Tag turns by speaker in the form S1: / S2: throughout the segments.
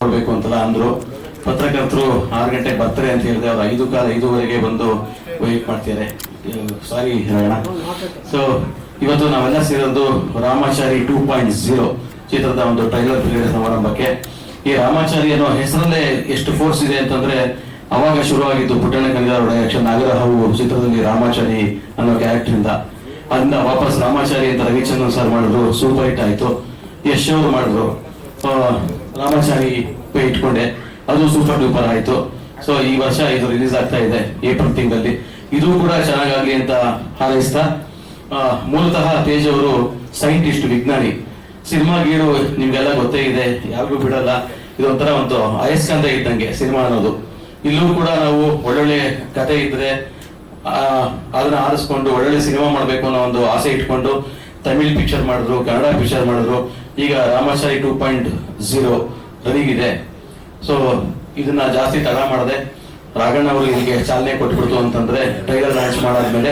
S1: ಕೊಡ್ಬೇಕು ಅಂತೆಲ್ಲ ಅಂದ್ರು. ಪತ್ರಕರ್ತರು 6 ಗಂಟೆಗೆ ಬರ್ತಾರೆ ಅಂತ ಹೇಳಿದೆ, ಅವ್ರು 5:15 ಬಂದು ವೇಟ್ ಮಾಡ್ತಿದ್ದಾರೆ. ಸಾರಿ ಹೇಳೋಣ. ಸೊ ಇವತ್ತು ನಾವೆಲ್ಲ ಸೇರೋದು ರಾಮಾಚಾರಿ 2.0 ಚಿತ್ರದ ಒಂದು ಟ್ರೈಲರ್ ಬಿಡುಗಡೆ ಸಮಾರಂಭಕ್ಕೆ. ಈ ರಾಮಾಚಾರಿ ಅನ್ನೋ ಹೆಸರಲ್ಲೇ ಎಷ್ಟು ಫೋರ್ಸ್ ಇದೆ ಅಂತಂದ್ರೆ, ಅವಾಗ ಶುರುವಾಗಿದ್ದು ಪುಟ್ಟಣ್ಣ ಕಣಿಗಾರ್ ಡೈರೆಕ್ಷನ್ ನಾಗರಹಾವು ಚಿತ್ರದಲ್ಲಿ ರಾಮಾಚಾರಿ ಅನ್ನೋ ಕ್ಯಾರೆಕ್ಟರ್ ಇಂದ, ಅದನ್ನ ವಾಪಸ್ ರಾಮಾಚಾರಿ ಅಂತ ರವಿಚಂದ್ರನ್ ಸರ್ ಮಾಡಿದ್ರು, ಸೂಪರ್ ಹಿಟ್ ಆಯ್ತು. ಯಶ್ ಅವರು ಮಾಡಿದ್ರು ರಾಮಾಚಾರಿ ಇಟ್ಕೊಂಡೆ, ಅದು ಸೂಪರ್ ಡೂಪರ್ ಆಯ್ತು. ಸೊ ಈ ವರ್ಷ ಇದು ರಿಲೀಸ್ ಆಗ್ತಾ ಇದೆ ಏಪ್ರಿಲ್ ತಿಂಗಳಲ್ಲಿ. ಇದು ಕೂಡ ಚೆನ್ನಾಗಾಗ್ಲಿ ಅಂತ ಹಾರೈಸ್ತಾ, ಮೂಲತಃ ತೇಜ್ ಅವರು ಸೈಂಟಿಸ್ಟ್, ವಿಜ್ಞಾನಿ. ಸಿನಿಮಾ ಗೀಡು ನಿಮ್ಗೆಲ್ಲ ಗೊತ್ತೇ ಇದೆ, ಯಾರಿಗೂ ಬಿಡಲ್ಲ. ಇದೊಂಥರ ಒಂದು ಅಯಸ್ಕಾಂತ ಇದ್ದಂಗೆ ಸಿನಿಮಾ ಅನ್ನೋದು. ಇಲ್ಲೂ ಕೂಡ ನಾವು ಒಳ್ಳೊಳ್ಳೆ ಕತೆ ಇದ್ರೆ ಅದನ್ನ ಆರಿಸ್ಕೊಂಡು ಒಳ್ಳೊಳ್ಳೆ ಸಿನಿಮಾ ಮಾಡ್ಬೇಕು ಅನ್ನೋ ಒಂದು ಆಸೆ ಇಟ್ಕೊಂಡು ತಮಿಳ್ ಪಿಕ್ಚರ್ ಮಾಡಿದ್ರು, ಕನ್ನಡ ಪಿಕ್ಚರ್ ಮಾಡಿದ್ರು. ಈಗ ರಾಮಾಚಾರಿ 2.0 ರನಿಗಿದೆ. ಸೊ ಇದನ್ನ ಜಾಸ್ತಿ ತಡ ಮಾಡದೆ ರಾಘಣ್ಣ ಅವರು ಇದಕ್ಕೆ ಚಾಲನೆ ಕೊಟ್ಬಿಡ್ತು ಅಂತಂದ್ರೆ, ಟ್ರೈಲರ್ ಲಾಂಚ್ ಮಾಡಾದ್ಮೇಲೆ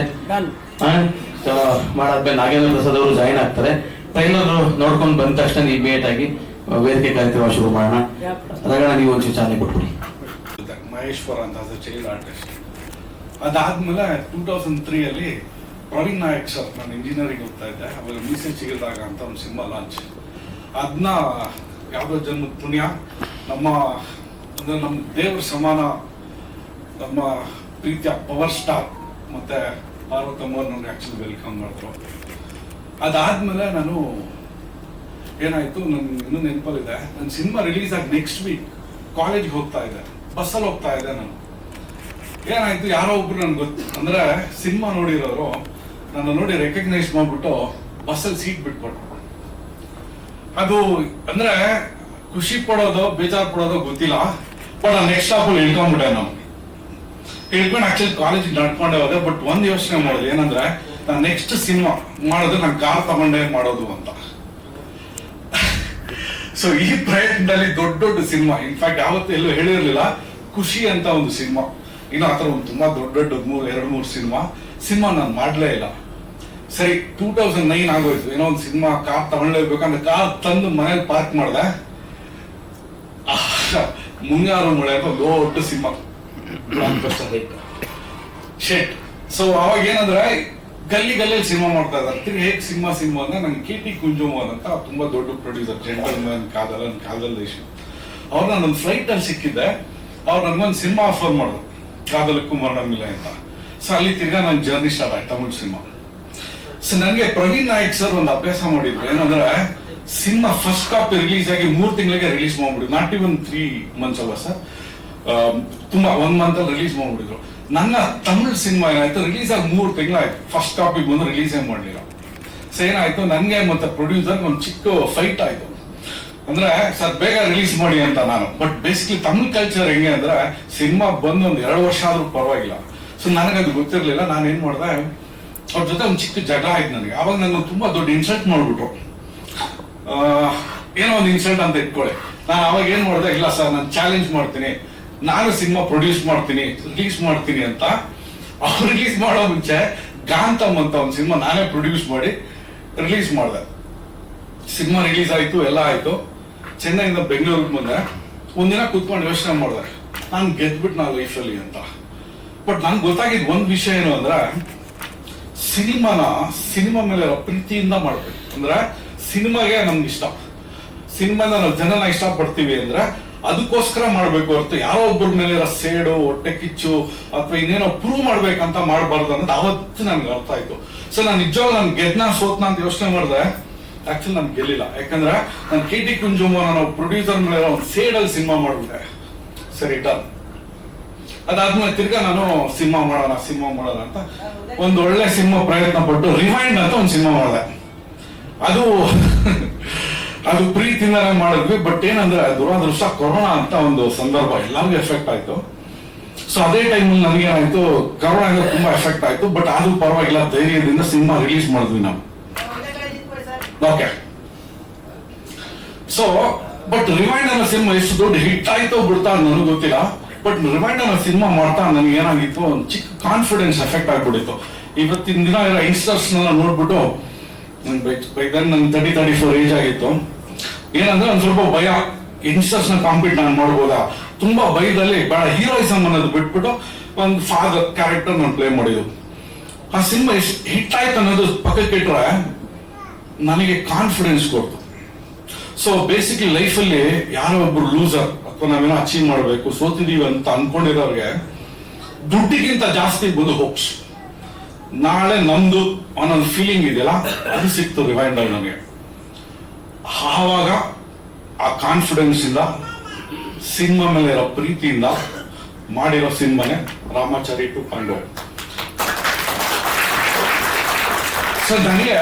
S1: ನಾಗೇಂದ್ರ ಪ್ರಸಾದ್ ಅವರು ಜಾಯಿನ್ ಆಗ್ತಾರೆ. ಟ್ರೈಲರ್ ನೋಡ್ಕೊಂಡು ಬಂದ ತಕ್ಷಣ ಇಮಿಡಿಯೇಟ್ ಆಗಿ ವೇದಿಕೆ ಕಾರ್ಯಕ್ರಮ ಶುರು ಮಾಡೋಣ. ರಾಘಣ್ಣ, ನೀವು ಒಂಚೂರು ಚಾಲನೆ ಕೊಟ್ಬಿಡಿ.
S2: ಮಹೇಶ್ವರ ಅಂತ ಚೈಲ್ಡ್ ಆರ್ಟಿಸ್ಟ್. ಅದಾದ್ಮೇಲೆ 2003 ಅಲ್ಲಿ ಪ್ರವೀಣ್ ನಾಯಕ್ ಸರ್, ನಾನು ಇಂಜಿನಿಯರಿಂಗ್ ಹೋಗ್ತಾ ಇದ್ದೆ, ಅವಾಗ ಮೀಸೆ ಚಿಗಿದಾಗ ಅಂತ ಒಂದು ಸಿನಿಮಾ ಲಾಂಚ್. ಅದನ್ನ ಯಾವುದೋ ಜನ್ಮದ ಪುಣ್ಯ, ನಮ್ಮ ದೇವ್ರ ಸಮಾನ, ನಮ್ಮ ಪ್ರೀತಿಯ ಪವರ್ ಸ್ಟಾರ್ ಮತ್ತೆ ಪಾರ್ವತಮ್ಮ ನನಗೆ ಆಕ್ಚುಲಿ ವೆಲ್ಕಮ್ ಮಾಡಿದ್ರು. ಅದಾದ್ಮೇಲೆ ನಾನು ಏನಾಯ್ತು, ನನ್ಗೆ ಇನ್ನೂ ನೆನಪಲ್ಲಿದೆ, ನನ್ನ ಸಿನಿಮಾ ರಿಲೀಸ್ ಆಗಿ ನೆಕ್ಸ್ಟ್ ವೀಕ್ ಕಾಲೇಜ್ಗೆ ಹೋಗ್ತಾ ಇದ್ದೆ, ಬಸ್ಸಲ್ಲಿ ಹೋಗ್ತಾ ಇದ್ದೆ. ನಾನು ಏನಾಯ್ತು, ಯಾರೋ ಒಬ್ರು ನನ್ಗೆ ಗೊತ್ತು ಅಂದ್ರೆ ಸಿನಿಮಾ ನೋಡಿರೋರು ನನ್ನ ನೋಡಿ ರೆಕಗ್ನೈಸ್ ಮಾಡ್ಬಿಟ್ಟು ಬಸ್ಸಲ್ಲಿ ಸೀಟ್ ಬಿಟ್ಕೊಟ್ರು. ಅದು ಅಂದ್ರೆ ಖುಷಿ ಪಡೋದು ಬೇಜಾರು ಪಡೋದು ಗೊತ್ತಿಲ್ಲ, ಬಟ್ ನಾನು ನೆಕ್ಸ್ಟ್ ಸ್ಟಾಪಲ್ಲಿ ಇಳ್ಕೊಂಡ್ಬಿಟ್ಟೆ. ನಾವು ಇಳ್ಕೊಂಡು ಆಕ್ಚುಲಿ ಕಾಲೇಜಿಗೆ ನಡ್ಕೊಂಡೆ ಹೋದೆ. ಬಟ್ ಒಂದ್ ಯೋಚನೆ ಮಾಡೋದು ಏನಂದ್ರೆ, ನಾನು ನೆಕ್ಸ್ಟ್ ಸಿನಿಮಾ ಮಾಡೋದು ನಾನು ಕಾರ್ ತಗೊಂಡೇ ಮಾಡೋದು ಅಂತ. ಸೊ ಈ ಪ್ರಯತ್ನದಲ್ಲಿ ದೊಡ್ಡ ದೊಡ್ಡ ಸಿನಿಮಾ, ಇನ್ಫ್ಯಾಕ್ಟ್ ಯಾವತ್ತೂ ಎಲ್ಲೂ ಹೇಳಿರ್ಲಿಲ್ಲ, ಖುಷಿ ಅಂತ ಒಂದು ಸಿನಿಮಾ, ಇನ್ನು ಆತರ ಒಂದು ತುಂಬಾ ದೊಡ್ಡ 2-3 ಸಿನಿಮಾ ನಾನು ಮಾಡ್ಲೇ ಇಲ್ಲ. ಸರಿ 2009 ಆಗೋಯ್ತು, ಏನೋ ಒಂದು ಸಿನಿಮಾ ಕಾರ್ ತಗೊಳ್ಳೇಬೇಕಂದ್ರೆ ಕಾರ್ ತಂದು ಮನೇಲಿ ಪಾರ್ಕ್ ಮಾಡಿದೆ. ಮುಂಗಾರು ಮಳೆ ಅಂತ ದೊಡ್ಡ ಸಿನಿಮಾ ಶೆಟ್. ಸೊ ಅವಾಗ ಏನಂದ್ರೆ ಗಲ್ಲಿ ಸಿನಿಮಾ ಮಾಡ್ತಾ ಇದ್ದಾರೆ. ತಿರ್ಗಿ ಹೇಗ್ ಸಿನಿಮಾ ಅಂದ್ರೆ ನಂಗೆ KT ಕುಂಜುಮೋಹನ್ ಅಂತ ತುಂಬಾ ದೊಡ್ಡ ಪ್ರೊಡ್ಯೂಸರ್, ಜೆಂಟಲ್ಮನ್, ಕಾದಲ್ ದೇಶ, ಅವ್ರು ನಾನೊಂದು ಫ್ಲೈಟ್ ಅಲ್ಲಿ ಸಿಕ್ಕಿದ್ದೆ. ಅವ್ರು ನನ್ಗೊಂದು ಸಿನಿಮಾ ಆಫರ್ ಮಾಡಿದ್ರು, ಕಾದಲಕ್ಕೂ ಮರಣಮಿಲ್ಲ ಅಂತ. ಸೊ ಅಲ್ಲಿ ತಿರ್ಗಾ ನನ್ ಜರ್ನಿ ಸ್ಟಾರ್ಟ್ ಆಯ್ತು ತಮಿಳ್ ಸಿನಿಮಾ. ಸೊ ನನಗೆ ಪ್ರವೀಣ್ ನಾಯಕ್ ಸರ್ ಒಂದು ಅಭ್ಯಾಸ ಮಾಡಿದ್ರು, ಏನಂದ್ರೆ ಸಿನಿಮಾ ಫಸ್ಟ್ ಕಾಪಿ ರಿಲೀಸ್ ಆಗಿ 3 ತಿಂಗಳಿಗೆ ರಿಲೀಸ್ ಮಾಡ್ಬಿಡಿದ್ರು. ನಾಟ್ ಇವನ್ 3 months ಅಲ್ಲ ಸರ್, ತುಂಬಾ 1 month ಅಲ್ಲಿ ರಿಲೀಸ್ ಮಾಡ್ಬಿಡಿದ್ರು. ನನ್ನ ತಮಿಳ್ ಸಿನಿಮಾ ಏನಾಯ್ತು, ರಿಲೀಸ್ ಆಗಿ 3 ತಿಂಗಳಾಯ್ತು, ಫಸ್ಟ್ ಕಾಪಿ ಬಂದು ರಿಲೀಸೇ ಮಾಡಲಿಲ್ಲ. ಸೊ ಏನಾಯ್ತು, ನನ್ಗೆ ಮತ್ತೆ ಪ್ರೊಡ್ಯೂಸರ್ ಒಂದು ಚಿಕ್ಕ ಫೈಟ್ ಆಯ್ತು. ಅಂದ್ರೆ ಸರ್ ಬೇಗ ರಿಲೀಸ್ ಮಾಡಿ ಅಂತ ನಾನು. ಬಟ್ ಬೇಸಿಕಲಿ ತಮಿಳ್ ಕಲ್ಚರ್ ಹೆಂಗೆ ಅಂದ್ರೆ, ಸಿನಿಮಾ ಬಂದು ಒಂದು 2 ವರ್ಷ ಆದ್ರೂ ಪರವಾಗಿಲ್ಲ. ಸೊ ನನಗದು ಗೊತ್ತಿರ್ಲಿಲ್ಲ. ನಾನು ಏನ್ ಮಾಡ್ದೆ, ಅವ್ರ ಜೊತೆ ಒಂದು ಚಿಕ್ಕ ಜಗಳ ಆಯ್ತು ನನಗೆ. ಅವಾಗ ನನ್ನ ತುಂಬಾ ದೊಡ್ಡ ಇನ್ಸಲ್ಟ್ ಮಾಡ್ಬಿಟ್ರು. ಏನೋ ಒಂದು ಇನ್ಸಲ್ಟ್ ಅಂತ ಇಟ್ಕೊಳ್ಳಿ. ನಾನು ಅವಾಗ ಏನ್ ಮಾಡಿದೆ, ಇಲ್ಲ ಸರ್ ನಾನು ಚಾಲೆಂಜ್ ಮಾಡ್ತೀನಿ, ನಾನು ಸಿನಿಮಾ ಪ್ರೊಡ್ಯೂಸ್ ಮಾಡ್ತೀನಿ, ರಿಲೀಸ್ ಮಾಡ್ತೀನಿ ಅಂತ. ಅವ್ರು ರಿಲೀಸ್ ಮಾಡೋ ಮುಂಚೆ ಗಾಂತಮ್ ಅಂತ ಒಂದು ಸಿನಿಮಾ ನಾನೇ ಪ್ರೊಡ್ಯೂಸ್ ಮಾಡಿ ರಿಲೀಸ್ ಮಾಡಿದೆ. ಸಿನಿಮಾ ರಿಲೀಸ್ ಆಯ್ತು, ಎಲ್ಲ ಆಯ್ತು. ಚೆನ್ನೈಯಿಂದ ಬೆಂಗಳೂರಿಗೆ ಬಂದೆ. ಒಂದಿನ ಕೂತ್ಕೊಂಡು ಯೋಚನೆ ಮಾಡಿದೆ, ನಾನು ಗೆದ್ಬಿಟ್ಟು ನಾ ಲೈಫಲ್ಲಿ ಅಂತ. ಬಟ್ ನನ್ಗೆ ಗೊತ್ತಾಗಿದ್ದು ಒಂದ್ ವಿಷಯ ಏನು ಅಂದ್ರೆ, ಸಿನಿಮಾ ಮೇಲೆ ಪ್ರೀತಿಯಿಂದ ಮಾಡ್ಬೇಕು. ಅಂದ್ರೆ ಸಿನಿಮಾಗೆ ನಮ್ಗೆ ಇಷ್ಟ, ಸಿನಿಮಾನ ನಾವು ಜನನ ಇಷ್ಟ ಪಡ್ತೀವಿ ಅಂದ್ರೆ ಅದಕ್ಕೋಸ್ಕರ ಮಾಡ್ಬೇಕು ಹೊರತು ಯಾರೋ ಒಬ್ಬರ ಮೇಲೆ ಸೇಡು, ಹೊಟ್ಟೆ ಕಿಚ್ಚು ಅಥವಾ ಇನ್ನೇನೋ ಪ್ರೂವ್ ಮಾಡ್ಬೇಕಂತ ಮಾಡಬಾರ್ದು ಅನ್ನೋದು ಅವತ್ತು ನನ್ಗೆ ಅರ್ಥ ಆಯ್ತು. ಸೊ ನಾನು ನಿಜವಾಗ ನಾನು ಗೆದ್ನ ಸೋತ್ನ ಅಂತ ಯೋಚನೆ ಮಾಡಿದೆ. ಆಕ್ಚುಲಿ ನಾನು ಗೆಲ್ಲಿಲ್ಲ, ಯಾಕಂದ್ರೆ ನಾನು KT ಕುಂಜುಮೋಹನ್ ನಾವು ಪ್ರೊಡ್ಯೂಸರ್ ಮೇಲೆ ಒಂದು ಸೇಡಲ್ಲಿ ಸಿನಿಮಾ ಮಾಡ್ಬಿಟ್ಟೆ. ಸರಿ ಡನ್. ಅದಾದ್ಮೇಲೆ ತಿರ್ಗಾ ನಾನು ಸಿನಿಮಾ ಮಾಡೋಣ ಅಂತ ಒಂದು ಒಳ್ಳೆ ಸಿನಿಮಾ ಪ್ರಯತ್ನ ಪಟ್ಟು ರಿವೈಂಡ್ ಅಂತ ಒಂದು ಸಿನಿಮಾ ಮಾಡಿದೆ. ಅದು ಪ್ರೀತಿಯಿಂದಾನೆ ಮಾಡಿದ್ವಿ. ಬಟ್ ಏನಂದ್ರೆ ದುರಾದೃಷ್ಟ, ಕೊರೋನಾ ಅಂತ ಒಂದು ಸಂದರ್ಭ ಎಲ್ಲರಿಗೂ ಎಫೆಕ್ಟ್ ಆಯ್ತು. ಸೊ ಅದೇ ಟೈಮಲ್ಲಿ ನನಗೇನಾಯ್ತು, ಕೊರೋನಾ ತುಂಬಾ ಎಫೆಕ್ಟ್ ಆಯ್ತು. ಬಟ್ ಅದು ಪರವಾಗಿಲ್ಲ, ಧೈರ್ಯದಿಂದ ಸಿನಿಮಾ ರಿಲೀಸ್ ಮಾಡಿದ್ವಿ ನಾವು. ಓಕೆ. ಸೊ ಬಟ್ ರಿವೈಂಡ್ ಅನ್ನೋ ಸಿನಿಮಾ ಎಷ್ಟು ದೊಡ್ಡ ಹಿಟ್ ಆಯ್ತೋ ಬಿಡ್ತಾ ನನಗೆ ಗೊತ್ತಿಲ್ಲ. ಬಟ್ ರಿವೈಂಡ್ ಅನ್ನೋ ಸಿನಿಮಾ ಮಾಡ್ತಾ ನನಗೆ ಏನಾಗಿತ್ತು, ಒಂದು ಚಿಕ್ಕ ಕಾನ್ಫಿಡೆನ್ಸ್ ಎಫೆಕ್ಟ್ ಆಗ್ಬಿಟ್ಟಿತ್ತು. ಇವತ್ತಿನ ದಿನ ಇರೋ ಯಂಗ್ಸ್ಟರ್ಸ್ ನೋಡ್ಬಿಟ್ಟು, ನನ್ 34 ಏಜ್ ಆಗಿತ್ತು, ಏನಂದ್ರೆ ಒಂದ್ ಸ್ವಲ್ಪ ಭಯ, ಯಂಗ್ಸ್ಟರ್ಸ್ ನ ಕಾಂಪೀಟ್ ನಾನು ಮಾಡ್ಬೋದಾ, ತುಂಬಾ ಬೈದಲ್ಲಿ ಬೇಡ ಹೀರೋಯಿಸಮ್ ಅನ್ನೋದು ಬಿಟ್ಬಿಟ್ಟು ಒಂದು ಫಾದರ್ ಕ್ಯಾರೆಕ್ಟರ್ ನಾನು ಪ್ಲೇ ಮಾಡಿದ್ದು. ಆ ಸಿನಿಮಾ ಎಷ್ಟು ಹಿಟ್ ಆಯ್ತು ಅನ್ನೋದು ಪಕ್ಕಕ್ಕೆ ಇಟ್ರೆ ನನಗೆ ಕಾನ್ಫಿಡೆನ್ಸ್ ಕೊಡ್ತು. ಸೊ ಬೇಸಿಕಲಿ ಲೈಫಲ್ಲಿ ಯಾರೋ ಒಬ್ರು ಲೂಸರ್ ಅಥವಾ ನಾವೇನೋ ಅಚೀವ್ ಮಾಡಬೇಕು ಸೋತಿದೀವಿ ಅಂತ ಅನ್ಕೊಂಡಿರೋರಿಗೆ ದುಡ್ಡಿಗಿಂತ ಜಾಸ್ತಿ ಬಂದು ಹೋಪ್ಸ್, ನಾಳೆ ನಮ್ದು ಅನ್ನೊಂದು ಫೀಲಿಂಗ್ ಇದೆಯಲ್ಲ ಅದು ಸಿಕ್ತು ರಿವೈಂಡರ್ ನಮಗೆ. ಆವಾಗ ಆ ಕಾನ್ಫಿಡೆನ್ಸ್ ಇಂದ ಸಿನಿಮಾ ಮೇಲೆ ಇರೋ ಪ್ರೀತಿಯಿಂದ ಮಾಡಿರೋ ಸಿನಿಮಾನೇ ರಾಮಾಚಾರಿ 2.0. ಸರ್ ನನಗೆ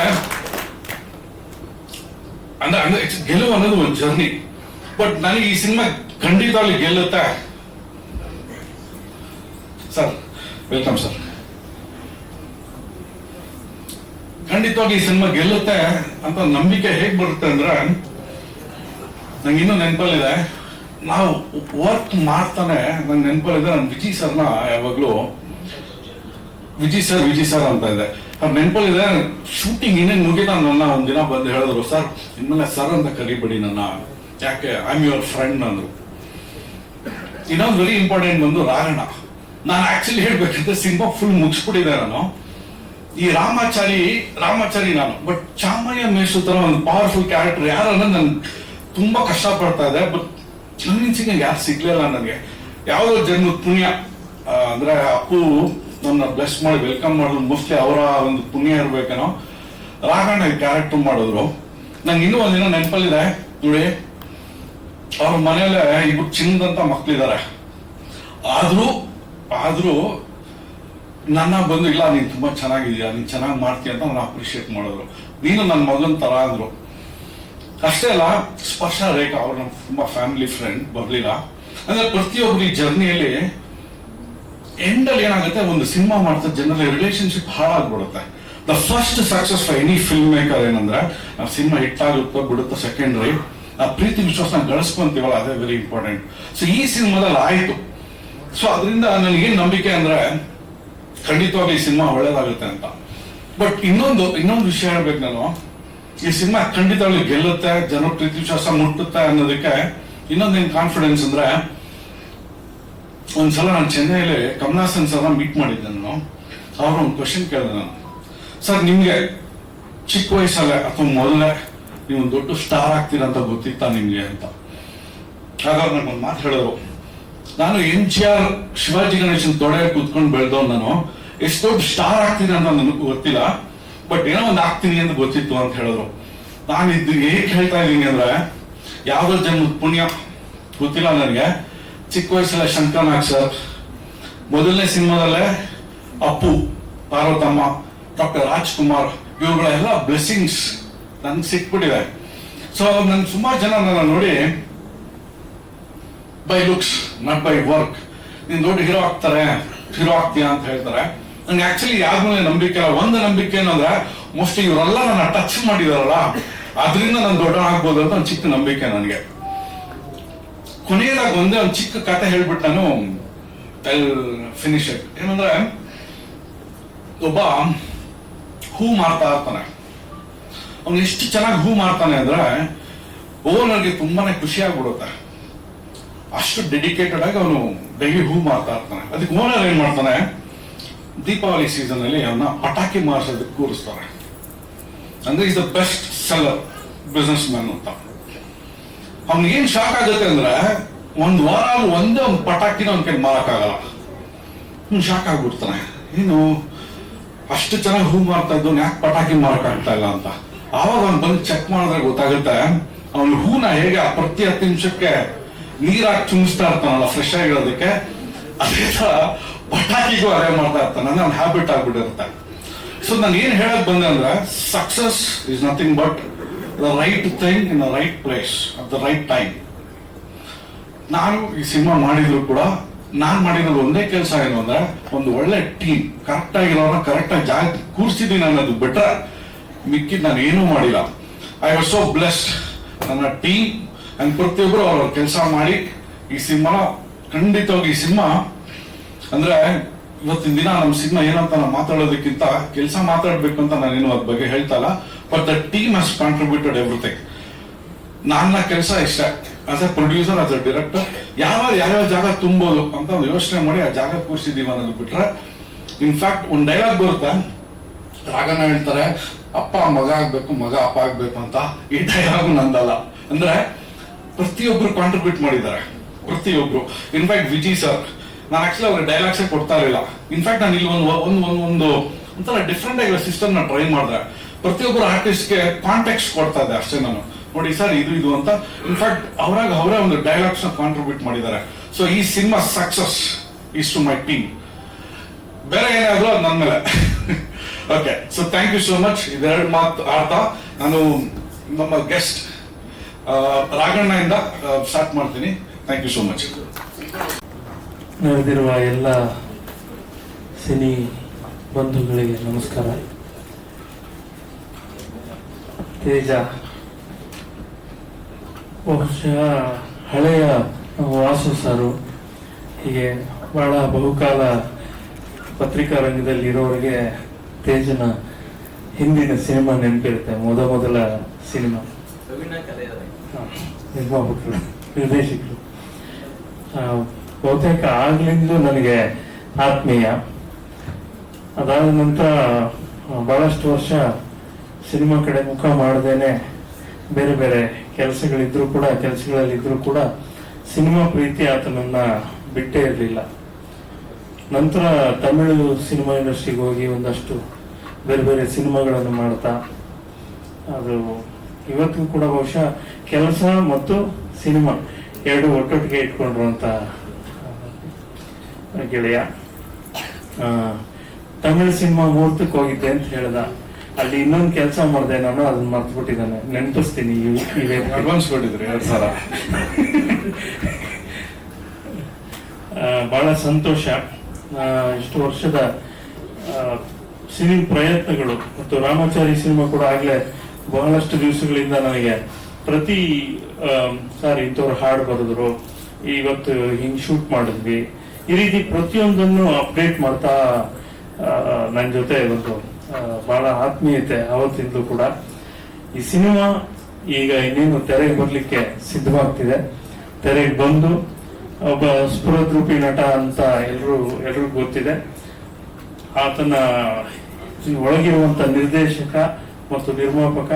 S2: ಅಂದ್ರೆ ಗೆಲುವು ಅನ್ನೋದು ಒಂದು ಜರ್ನಿ, ಬಟ್ ನನಗೆ ಈ ಸಿನಿಮಾ ಖಂಡಿತವಾಗಿ ಗೆಲ್ಲುತ್ತೆ ಸರ್. Welcome sir. ಖಂಡಿತವಾಗಿ ಈ ಸಿನಿಮಾ ಗೆಲ್ಲುತ್ತೆ ಅಂತ ನಂಬಿಕೆ ಹೇಗ್ ಬರುತ್ತೆ ಅಂದ್ರೆ, ನಂಗೆ ಇನ್ನೂ ನೆನಪಲ್ಲಿದೆ, ನಾವು ವರ್ಕ್ ಮಾಡ್ತಾನೆ ನಂಗೆ ನೆನಪಲ್ಲಿದೆ. ನಾನು ವಿಜಯ್ ಸರ್ನ ಯಾವಾಗ್ಲೂ ವಿಜಯ್ ಸರ್ ಅಂತ ಇದೆ, ಅವ್ರ ನೆನಪಲ್ಲಿದೆ. ಶೂಟಿಂಗ್ ಇನ್ನೇನು ಮುಗಿದ ನನ್ನ ಒಂದಿನ ಬಂದು ಹೇಳಿದ್ರು, ಸರ್ ಇನ್ಮೇಲೆ ಸರ್ ಅಂತ ಕರಿಬೇಡಿ ನನ್ನ, ಯಾಕೆ ಐ ಆಮ್ ಯುವರ್ ಫ್ರೆಂಡ್ ಅಂದ್ರು. ಇನ್ನೊಂದು ವೆರಿ ಇಂಪಾರ್ಟೆಂಟ್ ಬಂದು ರಾಯಣ್ಣ. ನಾನು ಆಕ್ಚುಲಿ ಹೇಳ್ಬೇಕಂದ್ರೆ ಸಿನಿಮಾ ಫುಲ್ ಮುಗಿಸ್ಬಿಟ್ಟಿದೆ ನಾನು. ಈ ರಾಮಾಚಾರಿ ನಾನು, ಬಟ್ ಚಾಮಯ್ಯ ಮೇಷು ತರ ಒಂದು ಪವರ್ಫುಲ್ ಕ್ಯಾರೆಕ್ಟರ್ ಯಾರನ್ನ ನಾನು ತುಂಬಾ ಕಷ್ಟಪಡ್ತಾ ಇದೆ. ಬಟ್ ನನ್ನಿಂಚಿಗೆ ಯಾರು ಸಿಗ್ಲಿಲ್ಲ ನನಗೆ. ಯಾವುದೋ ಜನ್ಮದ ಪುಣ್ಯ ಅಂದ್ರೆ ಅಪ್ಪು ನನ್ನ ಬ್ಲೆಸ್ ಮಾಡಿ ವೆಲ್ಕಮ್ ಮಾಡಿದ್ರು, ಮೋಸ್ಟ್ಲಿ ಅವರ ಒಂದು ಪುಣ್ಯ ಇರ್ಬೇಕೇನೋ. ರಾಘಣ್ಣ ಈ ಕ್ಯಾರೆಕ್ಟರ್ ಮಾಡಿದ್ರು. ನಂಗೆ ಇನ್ನೂ ಒಂದಿನ ನೆನಪಲ್ಲಿದೆ ನೋಡಿ, ಅವ್ರ ಮನೇಲೆ ಇಬ್ರು ಚಿನ್ನದಂತ ಮಕ್ಳಿದ್ದಾರೆ. ಆದ್ರೂ ನನ್ನ ಬಂದು ಇಲ್ಲ ನೀನ್ ತುಂಬಾ ಚೆನ್ನಾಗಿದೀಯ, ನೀನ್ ಚೆನ್ನಾಗಿ ಮಾಡ್ತೀಯ ಅಂತ ನಾನು ಅಪ್ರಿಶಿಯೇಟ್ ಮಾಡಿದ್ರು. ನೀನು ನನ್ನ ಮಗನ್ ತರ ಅಂದ್ರು. ಅಷ್ಟೇ ಅಲ್ಲ, ಸ್ಪರ್ಶ ರೇಖಾ ಅವ್ರು ನಮ್ಮ ತುಂಬಾ ಫ್ಯಾಮಿಲಿ ಫ್ರೆಂಡ್ ಬರ್ಲಿಲ್ಲ. ಅಂದ್ರೆ ಪ್ರತಿಯೊಬ್ಬರು ಈ ಜರ್ನಿಯಲ್ಲಿ ಎಂಡಲ್ಲಿ ಏನಾಗುತ್ತೆ, ಒಂದು ಸಿನಿಮಾ ಮಾಡ್ತಾ ಜನರಲ್ಲಿ ರಿಲೇಶನ್ಶಿಪ್ ಹಾಳಾಗ್ಬಿಡುತ್ತೆ. The first success for any film maker ಏನಂದ್ರೆ, ನಾವು ಸಿನಿಮಾ ಹಿಟ್ ಆಗುತ್ತೋ ಬಿಡುತ್ತೋ ಸೆಕೆಂಡ್ರಿ, ಆ ಪ್ರೀತಿ ವಿಶ್ವಾಸನ ಗಳಿಸ್ಕೊಂತೀವಲ್ಲ ಅದೇ ವೆರಿ ಇಂಪಾರ್ಟೆಂಟ್. ಸೊ ಈ ಸಿನಿಮಾದಲ್ಲಿ ಆಯ್ತು. ಸೊ ಅದರಿಂದ ನನಗೇನ್ ನಂಬಿಕೆ ಅಂದ್ರೆ ಖಂಡಿತವಾಗಿ ಈ ಸಿನಿಮಾ ಒಳ್ಳೇದಾಗುತ್ತೆ ಅಂತ. ಬಟ್ ಇನ್ನೊಂದು ವಿಷಯ ಹೇಳ್ಬೇಕು ನಾನು, ಈ ಸಿನಿಮಾ ಖಂಡಿತವಾಗಿ ಗೆಲ್ಲುತ್ತೆ, ಜನ ಪ್ರೀತಿ ವಿಶ್ವಾಸ ಮುಟ್ಟುತ್ತೆ ಅನ್ನೋದಕ್ಕೆ ಇನ್ನೊಂದೇನು ಕಾನ್ಫಿಡೆನ್ಸ್ ಅಂದ್ರೆ, ಒಂದ್ಸಲ ನಾನು ಚೆನ್ನೈಲಿ ಕಮಲಾಸನ್ ಸರ್ನ ಮೀಟ್ ಮಾಡಿದ್ದೆ ನಾನು. ಅವ್ರು ಒಂದು ಕ್ವಶನ್ ಕೇಳಿದೆ ನಾನು, ಸರ್ ನಿಮ್ಗೆ ಚಿಕ್ಕ ವಯಸ್ಸಲ್ಲೇ ಅಥವಾ ಮೊದಲೇ ನೀವು ಒಂದು ದೊಡ್ಡ ಸ್ಟಾರ್ ಆಗ್ತೀರಾ ಅಂತ ಗೊತ್ತಿತ್ತಾ ನಿಮ್ಗೆ ಅಂತ. ಹಾಗಾಗಿ ನನಗೊಂದು ಮಾತು ಹೇಳಿದ್ರು, ನಾನು NGR ಶಿವಾಜಿ ಗಣೇಶನ್ ತೊಡೆ ಕೂತ್ಕೊಂಡು ಬೆಳೆದವ್, ನಾನು ಎಷ್ಟು ದೊಡ್ಡ ಸ್ಟಾರ್ ಆಗ್ತೀನಿ ಅಂತ ನನಗೂ ಗೊತ್ತಿಲ್ಲ, ಬಟ್ ಏನೋ ಒಂದು ಆಗ್ತೀನಿ ಅಂತ ಗೊತ್ತಿತ್ತು ಅಂತ ಹೇಳಿದ್ರು. ನಾನು ಇದು ಹೇಗೆ ಹೇಳ್ತಾ ಇದ್ದೀನಿ ಅಂದ್ರೆ, ಯಾವ್ದೋ ಜನ್ಮದ ಪುಣ್ಯ ಗೊತ್ತಿಲ್ಲ ನನಗೆ. ಚಿಕ್ಕ ವಯಸ್ಸಲ್ಲೇ ಶಂಕರನಾಗ್ ಸರ್, ಮೊದಲನೇ ಸಿನಿಮಾದಲ್ಲೇ ಅಪ್ಪು, ಪಾರ್ವತಮ್ಮ, ಡಾಕ್ಟರ್ ರಾಜ್ಕುಮಾರ್, ಇವುಗಳೆಲ್ಲ ಬ್ಲೆಸ್ಸಿಂಗ್ಸ್ ನನ್ಗೆ ಸಿಕ್ಬಿಟ್ಟಿದೆ. ಸೊ ನನ್ ಸುಮಾರು ಜನ ನನ್ನ ನೋಡಿ by looks not by work, ನೀನ್ ದೊಡ್ಡ ಹೀರೋ ಆಗ್ತೀಯಾ ಅಂತ ಹೇಳ್ತಾರೆ. ನಂಗೆ ಆಕ್ಚುಲಿ ಯಾವ್ದು ನಂಬಿಕೆ ಇಲ್ಲ. ಒಂದು ನಂಬಿಕೆ ಏನಂದ್ರೆ, ಮೋಸ್ಟ್ಲಿ ಇವರೆಲ್ಲ ನನ್ನ ಟಚ್ ಮಾಡಿದಾರಲ್ಲ, ಅದರಿಂದ ನಾನು ದೊಡ್ಡ ಆಗ್ಬೋದು ಅಂತ ಒಂದು ಚಿಕ್ಕ ನಂಬಿಕೆ ನನಗೆ. ಕೊನೆಯದಾಗಿ ಒಂದೇ ಒಂದು ಚಿಕ್ಕ ಕತೆ ಹೇಳ್ಬಿಟ್ಟು ನಾನು ಫಿನಿಶ್ ಇಟ್. ಏನಂದ್ರೆ, ಒಬ್ಬ ಹೂ ಮಾರ್ತಾ ಇರ್ತಾನೆ. ಅವ್ನು ಎಷ್ಟು ಚೆನ್ನಾಗಿ ಹೂ ಮಾರ್ತಾನೆ ಅಂದ್ರೆ ಓನರ್ಗೆ ತುಂಬಾನೇ ಖುಷಿ ಆಗ್ಬಿಡುತ್ತೆ. ಅಷ್ಟು ಡೆಡಿಕೇಟೆಡ್ ಆಗಿ ಅವನು ಡೈಲಿ ಹೂ ಮಾರ್ತಾ ಇರ್ತಾನೆ. ಅದಕ್ಕೆ ಓನರ್ ಏನ್ ಮಾಡ್ತಾನೆ, ದೀಪಾವಳಿ ಸೀಸನ್ ಅಲ್ಲಿ ಅವನ್ನ ಪಟಾಕಿ ಮಾರ್ಸೋದಕ್ಕೆ ಕೂರಿಸ್ತಾರೆ. ಅಂದ್ರೆ is the best seller businessman ಅಂತ. ಅವ್ನಿಗೇನ್ ಶಾಕ್ ಆಗುತ್ತೆ ಅಂದ್ರೆ, ಒಂದ್ ವಾರ ಒಂದೇ ಒಂದು ಪಟಾಕಿನ ಅವ್ನ ಕೈ ಮಾರಕ್ಕಾಗಲ್ಲ. ಶಾಕ್ ಆಗ್ಬಿಡ್ತಾನೆ, ಏನು ಅಷ್ಟು ಚೆನ್ನಾಗಿ ಹೂ ಮಾರ್ತಾ ಇದ್ದು ಯಾಕೆ ಪಟಾಕಿ ಮಾರಕ್ ಆಗ್ತಾ ಇಲ್ಲ ಅಂತ. ಆವಾಗ ಅವ್ನು ಬಂದು ಚೆಕ್ ಮಾಡಿದ್ರೆ ಗೊತ್ತಾಗುತ್ತೆ, ಅವ್ನು ಹೂನ ಹೇಗೆ ಪ್ರತಿ 10 ನಿಮಿಷಕ್ಕೆ ನೀರಾಗಿ ಚುಮಿಸ್ತಾ ಇರ್ತಾನಲ್ಲ ಫ್ರೆಶ್ ಆಗಿರೋದಕ್ಕೆ, ಅದೇ ತರ ಪಟಾಕಿಗೂ ಅದೇ ಮಾಡ್ತಾ ಇರ್ತಾನೆ. ಅಂದ್ರೆ ಅವ್ನ ಹ್ಯಾಬಿಟ್ ಆಗ್ಬಿಟ್ಟಿರುತ್ತೆ. ಸೊ ನಾನು ಏನ್ ಹೇಳಕ್ ಬಂದೆ ಅಂದ್ರೆ, success is nothing but the right thing in the right place at the right time. ನಾನು ಈ ಸಿನಿಮಾ ಮಾಡಿದ್ರು ಕೂಡ ನಾನ್ ಮಾಡಿರೋದು ಒಂದೇ ಕೆಲಸ ಏನು ಅಂದ್ರೆ, ಒಂದು ಒಳ್ಳೆ ಟೀಮ್ ಕರೆಕ್ಟ್ ಆಗಿರೋನ ಕರೆಕ್ಟ್ ಆಗಿ ಜಾಗ ಕೂರಿಸಿದೀನಿ ಅನ್ನೋದು ಬಿಟ್ರೆ ಮಿಕ್ಕಿದ್ ನಾನು ಏನೂ ಮಾಡಿಲ್ಲ. I was so blessed. ನನ್ನ ಟೀಮ್ ಅಂಡ್ ಪ್ರತಿಯೊಬ್ಬರು ಅವ್ರ ಕೆಲಸ ಮಾಡಿ ಈ ಸಿನಿಮಾ ಖಂಡಿತವಾಗಿ, ಈ ಸಿನಿಮಾ ಅಂದ್ರೆ ಇವತ್ತಿನ ದಿನ ನಮ್ಮ ಸಿನಿಮಾ ಏನಂತ ನಾವು ಮಾತಾಡೋದಕ್ಕಿಂತ ಕೆಲಸ ಮಾತಾಡ್ಬೇಕು ಅಂತ ನಾನೇನು ಅದ್ರ ಬಗ್ಗೆ ಹೇಳ್ತಾ ಇಲ್ಲ. But the team has contributed everything. ನನ್ನ ಕೆಲಸ ಇಷ್ಟ, as A producer, as A director ಯಾವ್ಯಾವ ಜಾಗ ತುಂಬೋದು ಅಂತ ಒಂದು ಯೋಚನೆ ಮಾಡಿ ಆ ಜಾಗ ಕೂರಿಸಿದೀವಿ ಅನ್ನೋದು ಬಿಟ್ರೆ, ಇನ್ಫ್ಯಾಕ್ಟ್ ಒಂದು ಡೈಲಾಗ್ ಬರುತ್ತೆ, ರಾಗನ ಹೇಳ್ತಾರೆ ಅಪ್ಪ ಮಗ ಆಗ್ಬೇಕು, ಮಗ ಅಪ್ಪ ಆಗ್ಬೇಕು ಅಂತ. ಈ ಡೈಲಾಗು ನಂದಲ್ಲ. ಅಂದ್ರೆ ಪ್ರತಿಯೊಬ್ರು ಕಾಂಟ್ರಿಬ್ಯೂಟ್ ಮಾಡಿದ್ದಾರೆ, ಪ್ರತಿಯೊಬ್ರು. ಇನ್ಫ್ಯಾಕ್ಟ್ ವಿಜಯ್ ಸರ್, ನಾನು ಆಕ್ಚುಲಿ ಅವ್ರಿಗೆ ಡೈಲಾಗ್ಸ್ ಕೊಡ್ತಾ ಇರಲಿಲ್ಲ. ಇನ್ಫ್ಯಾಕ್ಟ್ ನಾನು ಇಲ್ಲಿ ಒಂದು ಒಂಥರ ಡಿಫ್ರೆಂಟ್ ಆಗಿ ಸಿಸ್ಟಮ್ ನ ಟ್ರೈ ಮಾಡಿದೆ. ಪ್ರತಿಯೊಬ್ಬರು ಆರ್ಟಿಸ್ಟ್ಗೆ ಕಾಂಟೆಕ್ಸ್ಟ್ ಕೊಡ್ತಾ ಇದ್ದೆ ಅಷ್ಟೇ ನಾನು. ನೋಡಿ ಸರ್ ಇದು ಅಂತ. ಇನ್ಫ್ಯಾಕ್ಟ್ ಅವರೇ ಒಂದು ಡೈಲಾಗ್ಸ್ ನ ಕಾಂಟ್ರಿಬ್ಯೂಟ್ ಮಾಡಿದ್ದಾರೆ. ಸೊ ಈ cinema success is to my team. ಬೇರೆ ಏನಾದ್ರು ಅದು ನನ್ನ ಮೇಲೆ. Okay, so thank you so much. ಇದೆರಡು ಮಾತು ಆಡ್ತಾ ನಾನು ನಮ್ಮ ಗೆಸ್ಟ್ ರಾಘಣ್ಣ ಸ್ಟಾರ್ಟ್ ಮಾಡ್ತೀನಿ. Thank you so much.
S3: ನಡೆದಿರುವ ಎಲ್ಲ ಸಿನಿ ಬಂಧುಗಳಿಗೆ ನಮಸ್ಕಾರ. ತೇಜ ಬಹುಶಃ ಹಳೆಯ ವಾಸು ಸಾರು, ಹೀಗೆ ಬಹಳ ಬಹುಕಾಲ ಪತ್ರಿಕಾ ರಂಗದಲ್ಲಿ ಇರೋರಿಗೆ ತೇಜನ ಹಿಂದಿನ ಸಿನಿಮಾ ನೆನಪಿರುತ್ತೆ. ಮೊದಲ ಸಿನಿಮಾ, ನಿರ್ಮಾಪಕರು, ನಿರ್ದೇಶಕರು. ಬಹುತೇಕ ಆಗ್ಲಿಂದಲೂ ನನಗೆ ಆತ್ಮೀಯ. ಅದಾದ ನಂತರ ಬಹಳಷ್ಟು ವರ್ಷ ಸಿನಿಮಾ ಕಡೆ ಮುಖ ಮಾಡದೇನೆ ಬೇರೆ ಬೇರೆ ಕೆಲಸಗಳಲ್ಲಿದ್ರೂ ಕೂಡ ಸಿನಿಮಾ ಪ್ರೀತಿ ಆತನನ್ನ ಬಿಟ್ಟೇ ಇರಲಿಲ್ಲ. ನಂತರ ತಮಿಳು ಸಿನಿಮಾ ಇಂಡಸ್ಟ್ರಿಗೆ ಹೋಗಿ ಒಂದಷ್ಟು ಬೇರೆ ಬೇರೆ ಸಿನಿಮಾಗಳನ್ನು ಮಾಡ್ತಾ, ಅದು ಇವತ್ತಿಗೂ ಕೂಡ ಬಹುಶಃ ಕೆಲಸ ಮತ್ತು ಸಿನಿಮಾ ಎರಡು ಒಟ್ಟೊಟ್ಟಿಗೆ ಇಟ್ಕೊಂಡಿರುವಂತ ಗೆಳೆಯ. ತಮಿಳು ಸಿನಿಮಾ ಮುಹೂರ್ತಕ್ಕೆ ಹೋಗಿದ್ದೆ ಅಂತ ಹೇಳ್ದ. ಅಲ್ಲಿ ಇನ್ನೊಂದು ಕೆಲಸ ಮಾಡಿದೆ ನಾನು, ಅದನ್ನ ಮರ್ತು ಬಿಟ್ಟಿದ್ದಾನೆ. ನೆನಪಿಸ್ತೀನಿ.
S2: ಅಡ್ವಾನ್ಸ್ ಕೊಟ್ಟಿದ್ರಿ 2,000.
S3: ಬಹಳ ಸಂತೋಷ. ಇಷ್ಟು ವರ್ಷದ ಸಿನಿಮಾ ಪ್ರಯತ್ನಗಳು ಮತ್ತು ರಾಮಾಚಾರಿ ಸಿನಿಮಾ ಕೂಡ ಆಗ್ಲೇ ಬಹಳಷ್ಟು ದಿವಸಗಳಿಂದ ನನಗೆ ಪ್ರತಿ ಸಾರಿ ಇಂಥವ್ರು ಹಾಡು ಬರೆದ್ರು, ಇವತ್ತು ಹಿಂಗ್ ಶೂಟ್ ಮಾಡಿದ್ವಿ, ಈ ರೀತಿ ಪ್ರತಿಯೊಂದನ್ನು ಅಪ್ಡೇಟ್ ಮಾಡ್ತಾ ನನ್ನ ಜೊತೆ ಒಂದು ಬಹಳ ಆತ್ಮೀಯತೆ ಅವತ್ತಿಂದಲೂ ಕೂಡ. ಈ ಸಿನಿಮಾ ಈಗ ಇನ್ನೇನು ತೆರೆಗೆ ಬರ್ಲಿಕ್ಕೆ ಸಿದ್ಧವಾಗ್ತಿದೆ. ತೆರೆಗೆ ಬಂದು ಒಬ್ಬ ಸ್ಫುರದ್ರೂಪಿ ನಟ ಅಂತ ಎಲ್ರಿಗೂ ಗೊತ್ತಿದೆ. ಆತನ ಒಳಗಿರುವಂತ ನಿರ್ದೇಶಕ ಮತ್ತು ನಿರ್ಮಾಪಕ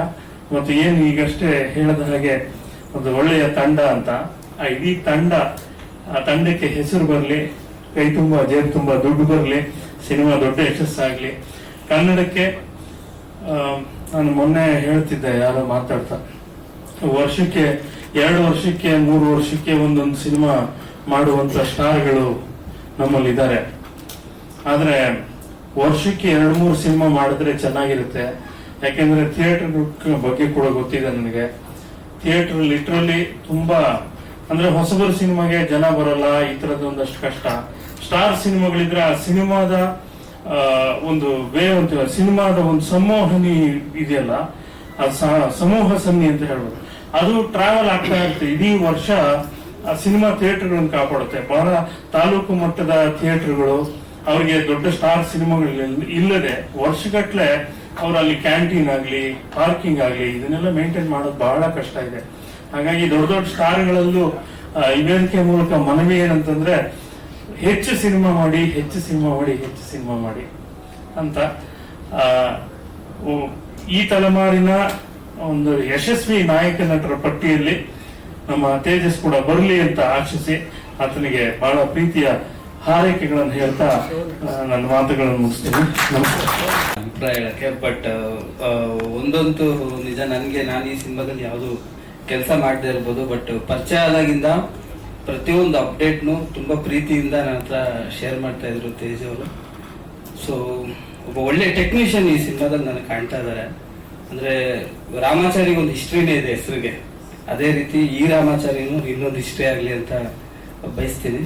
S3: ಮತ್ತು ಏನು ಈಗಷ್ಟೇ ಹೇಳಿದ ಹಾಗೆ ಒಂದು ಒಳ್ಳೆಯ ತಂಡ ಅಂತ. ಆ ಇಡೀ ಆ ತಂಡಕ್ಕೆ ಹೆಸರು ಬರಲಿ, ಕೈ ತುಂಬಾ ಜೇಬು ತುಂಬಾ ದುಡ್ಡು ಬರಲಿ, ಸಿನಿಮಾ ದೊಡ್ಡ ಯಶಸ್ಸಾಗ್ಲಿ. ಕನ್ನಡಕ್ಕೆ ನಾನು ಮೊನ್ನೆ ಹೇಳ್ತಿದ್ದೆ, ಯಾರೋ ಮಾತಾಡ್ತಾ, ವರ್ಷಕ್ಕೆ 2 ವರ್ಷಕ್ಕೆ 3 ವರ್ಷಕ್ಕೆ ಒಂದೊಂದು ಸಿನಿಮಾ ಮಾಡುವಂತ ಸ್ಟಾರ್ಗಳು ನಮ್ಮಲ್ಲಿದ್ದಾರೆ. ಆದ್ರೆ ವರ್ಷಕ್ಕೆ 2-3 ಸಿನಿಮಾ ಮಾಡಿದ್ರೆ ಚೆನ್ನಾಗಿರುತ್ತೆ. ಯಾಕೆಂದ್ರೆ ಥಿಯೇಟರ್ ಬಗ್ಗೆ ಕೂಡ ಗೊತ್ತಿದೆ ನನಗೆ. ಥಿಯೇಟರ್ ಲಿಟ್ರಲಿ ತುಂಬಾ, ಅಂದ್ರೆ ಹೊಸಬರ ಸಿನಿಮಾಗೆ ಜನ ಬರಲ್ಲ, ಈ ತರದ ಒಂದಷ್ಟು ಕಷ್ಟ. ಸ್ಟಾರ್ ಸಿನಿಮಾಗಳಿದ್ರೆ ಆ ಸಿನಿಮಾದ ಒಂದು ಅಂತೀವ, ಸಿನಿಮಾದ ಒಂದು ಸಂಮೋಹನಿ ಇದೆಯಲ್ಲ, ಅದು ಸಮೂಹ ಸನ್ನಿ ಅಂತ ಹೇಳ್ಬೋದು. ಅದು ಟ್ರಾವೆಲ್ ಆಗ್ತಾ ಇರುತ್ತೆ ಇಡೀ ವರ್ಷ. ಆ ಸಿನಿಮಾ ಥಿಯೇಟರ್ಗಳನ್ನು ಕಾಪಾಡುತ್ತೆ. ಬಹಳ ತಾಲೂಕು ಮಟ್ಟದ ಥಿಯೇಟರ್ಗಳು ಅವ್ರಿಗೆ ದೊಡ್ಡ ಸ್ಟಾರ್ ಸಿನಿಮಾಗಳು ಇಲ್ಲದೆ ವರ್ಷಗಟ್ಲೆ ಅವ್ರು ಅಲ್ಲಿ ಕ್ಯಾಂಟೀನ್ ಆಗ್ಲಿ, ಪಾರ್ಕಿಂಗ್ ಆಗ್ಲಿ, ಇದನ್ನೆಲ್ಲ ಮೇಂಟೈನ್ ಮಾಡೋದು ಬಹಳ ಕಷ್ಟ ಇದೆ. ಹಾಗಾಗಿ ದೊಡ್ಡ ಸ್ಟಾರ್ಗಳಲ್ಲೂ ಈ ವೇದಿಕೆ ಮೂಲಕ ಮನವಿ ಏನಂತಂದ್ರೆ, ಹೆಚ್ಚು ಸಿನಿಮಾ ಮಾಡಿ ಅಂತ. ಈ ತಲೆಮಾರಿನ ಒಂದು ಯಶಸ್ವಿ ನಾಯಕ ನಟರ ಪಟ್ಟಿಯಲ್ಲಿ ನಮ್ಮ ತೇಜಸ್ ಕೂಡ ಬರಲಿ ಅಂತ ಆಶಿಸಿ ಆತನಿಗೆ ಬಹಳ ಪ್ರೀತಿಯ ಹಾರೈಕೆಗಳನ್ನು ಹೇಳ್ತಾ ನನ್ನ ಮಾತುಗಳನ್ನು ಮುಗಿಸ್ತೀನಿ. ನಮಸ್ಕಾರ.
S4: ಅಭಿಪ್ರಾಯ ಹೇಳಕ್ಕೆ, ಬಟ್ ಒಂದಂತೂ ನಿಜ, ನಾನು ಈ ಸಿನಿಮಾದಲ್ಲಿ ಯಾವುದು ಕೆಲಸ ಮಾಡದೇ ಇರ್ಬೋದು, ಬಟ್ ಪರಿಚಯ ಆದಾಗಿಂದ ಪ್ರತಿಯೊಂದು ಅಪ್ಡೇಟ್ನು ತುಂಬ ಪ್ರೀತಿಯಿಂದ ನನ್ನ ಹತ್ರ ಶೇರ್ ಮಾಡ್ತಾ ಇದ್ರು ತೇಜ್ ಅವರು. ಸೊ ಒಬ್ಬ ಒಳ್ಳೆ ಟೆಕ್ನಿಷಿಯನ್ ಈ ಸಿನಿಮಾದಲ್ಲಿ ನನಗೆ ಕಾಣ್ತಾ ಇದ್ದಾರೆ. ಅಂದರೆ ರಾಮಾಚಾರಿಗೆ ಒಂದು ಹಿಸ್ಟ್ರಿನೇ ಇದೆ ಹೆಸರಿಗೆ, ಅದೇ ರೀತಿ ಈ ರಾಮಾಚಾರಿನೂ ಇನ್ನೊಂದು ಹಿಸ್ಟ್ರಿ ಆಗಲಿ ಅಂತ ಬಯಸ್ತೀನಿ.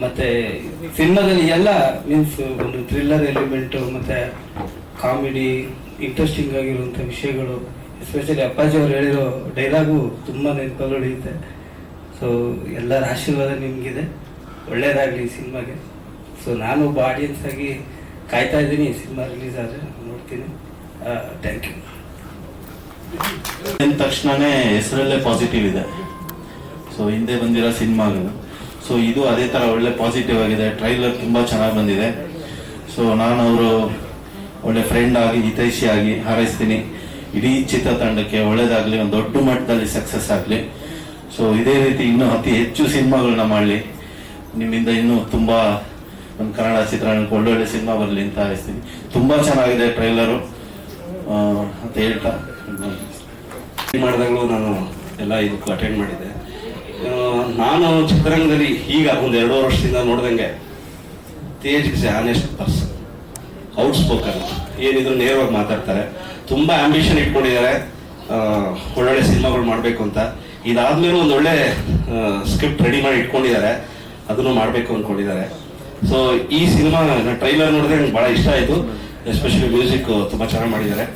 S4: ಮತ್ತೆ ಸಿನಿಮಾದಲ್ಲಿ ಎಲ್ಲ ಮೀನ್ಸ್ ಒಂದು ಥ್ರಿಲ್ಲರ್ ಎಲಿಮೆಂಟು, ಮತ್ತೆ ಕಾಮಿಡಿ, ಇಂಟ್ರೆಸ್ಟಿಂಗ್ ಆಗಿರುವಂಥ ವಿಷಯಗಳು, ಎಸ್ಪೆಷಲಿ ಅಪ್ಪಾಜಿ ಅವ್ರು ಹೇಳಿರೋ ಡೈಲಾಗು ತುಂಬ ನೆನಪಲ್ಲಿ ಉಳಿಯುತ್ತೆ. ಸೊ ಎಲ್ಲರ ಆಶೀರ್ವಾದ ನಿಮಗಿದೆ, ಒಳ್ಳೇದಾಗಲಿ ಈ ಸಿನಿಮಾಗೆ. ಸೊ ನಾನು ಒಬ್ಬ ಆಡಿಯನ್ಸ್ ಆಗಿ ಕಾಯ್ತಾ ಇದ್ದೀನಿ, ಈ ಸಿನಿಮಾ ರಿಲೀಸ್ ಆದರೆ ನೋಡ್ತೀನಿ. Thank you.
S1: ಅಂದ ತಕ್ಷಣನೇ ಹೆಸರಲ್ಲೇ ಪಾಸಿಟಿವ್ ಇದೆ.
S5: ಸೊ ಹಿಂದೆ ಬಂದಿರೋ ಸಿನಿಮಾಗಳು. ಸೊ ಇದು ಅದೇ ಥರ ಒಳ್ಳೆ ಪಾಸಿಟಿವ್ ಆಗಿದೆ. ಟ್ರೈಲರ್ ತುಂಬ ಚೆನ್ನಾಗಿ ಬಂದಿದೆ. ಸೊ ನಾನು ಅವರು ಒಳ್ಳೆ ಫ್ರೆಂಡ್ ಆಗಿ ಹಿತೈಷಿಯಾಗಿ ಹಾರೈಸ್ತೀನಿ. ಇಡೀ ಚಿತ್ರತಂಡಕ್ಕೆ ಒಳ್ಳೇದಾಗಲಿ, ಒಂದು ದೊಡ್ಡ ಮಟ್ಟದಲ್ಲಿ ಸಕ್ಸಸ್ ಆಗಲಿ. ಸೊ ಇದೇ ರೀತಿ ಇನ್ನೂ ಅತಿ ಹೆಚ್ಚು ಸಿನಿಮಾಗಳನ್ನ ಮಾಡಲಿ. ನಿಮ್ಮಿಂದ ಇನ್ನೂ ತುಂಬ ನಮ್ಮ ಕನ್ನಡ ಚಿತ್ರರಂಗಕ್ಕೆ ಒಳ್ಳೊಳ್ಳೆ ಸಿನಿಮಾ ಬರಲಿ ಅಂತ ಹಾರೈಸ್ತೀನಿ. ತುಂಬ ಚೆನ್ನಾಗಿದೆ ಟ್ರೈಲರು ಅಂತ ಹೇಳ್ತಾ
S6: ಮಾಡಿದಾಗಲೂ ನಾನು ಎಲ್ಲ ಇದಕ್ಕೂ ಅಟೆಂಡ್ ಮಾಡಿದ್ದೆ. ನಾನು ಚಿತ್ರರಂಗದಲ್ಲಿ ಈಗ ಒಂದು 2 ವರ್ಷದಿಂದ ನೋಡ್ದಂಗೆ Tej is honest person, outspoken, ಏನಿದ್ರು ನೇರವಾಗಿ ಮಾತಾಡ್ತಾರೆ. ತುಂಬ ಆಂಬಿಷನ್ ಇಟ್ಕೊಂಡಿದ್ದಾರೆ, ಒಳ್ಳೊಳ್ಳೆ ಸಿನಿಮಾಗಳು ಮಾಡಬೇಕು ಅಂತ. ಇದಾದ್ಮೇಲೆ ಒಂದು ಒಳ್ಳೆ ಸ್ಕ್ರಿಪ್ಟ್ ರೆಡಿ ಮಾಡಿ ಇಟ್ಕೊಂಡಿದ್ದಾರೆ, ಅದನ್ನು ಮಾಡಬೇಕು ಅಂದ್ಕೊಂಡಿದ್ದಾರೆ. ಸೊ ಈ ಸಿನಿಮಾ ಟ್ರೈಲರ್ ನೋಡಿದ್ರೆ ನಂಗೆ ಭಾಳ ಇಷ್ಟ ಆಯಿತು. ಎಸ್ಪೆಷಲಿ ಮ್ಯೂಸಿಕ್ ತುಂಬ ಚೆನ್ನಾಗಿ ಮಾಡಿದ್ದಾರೆ.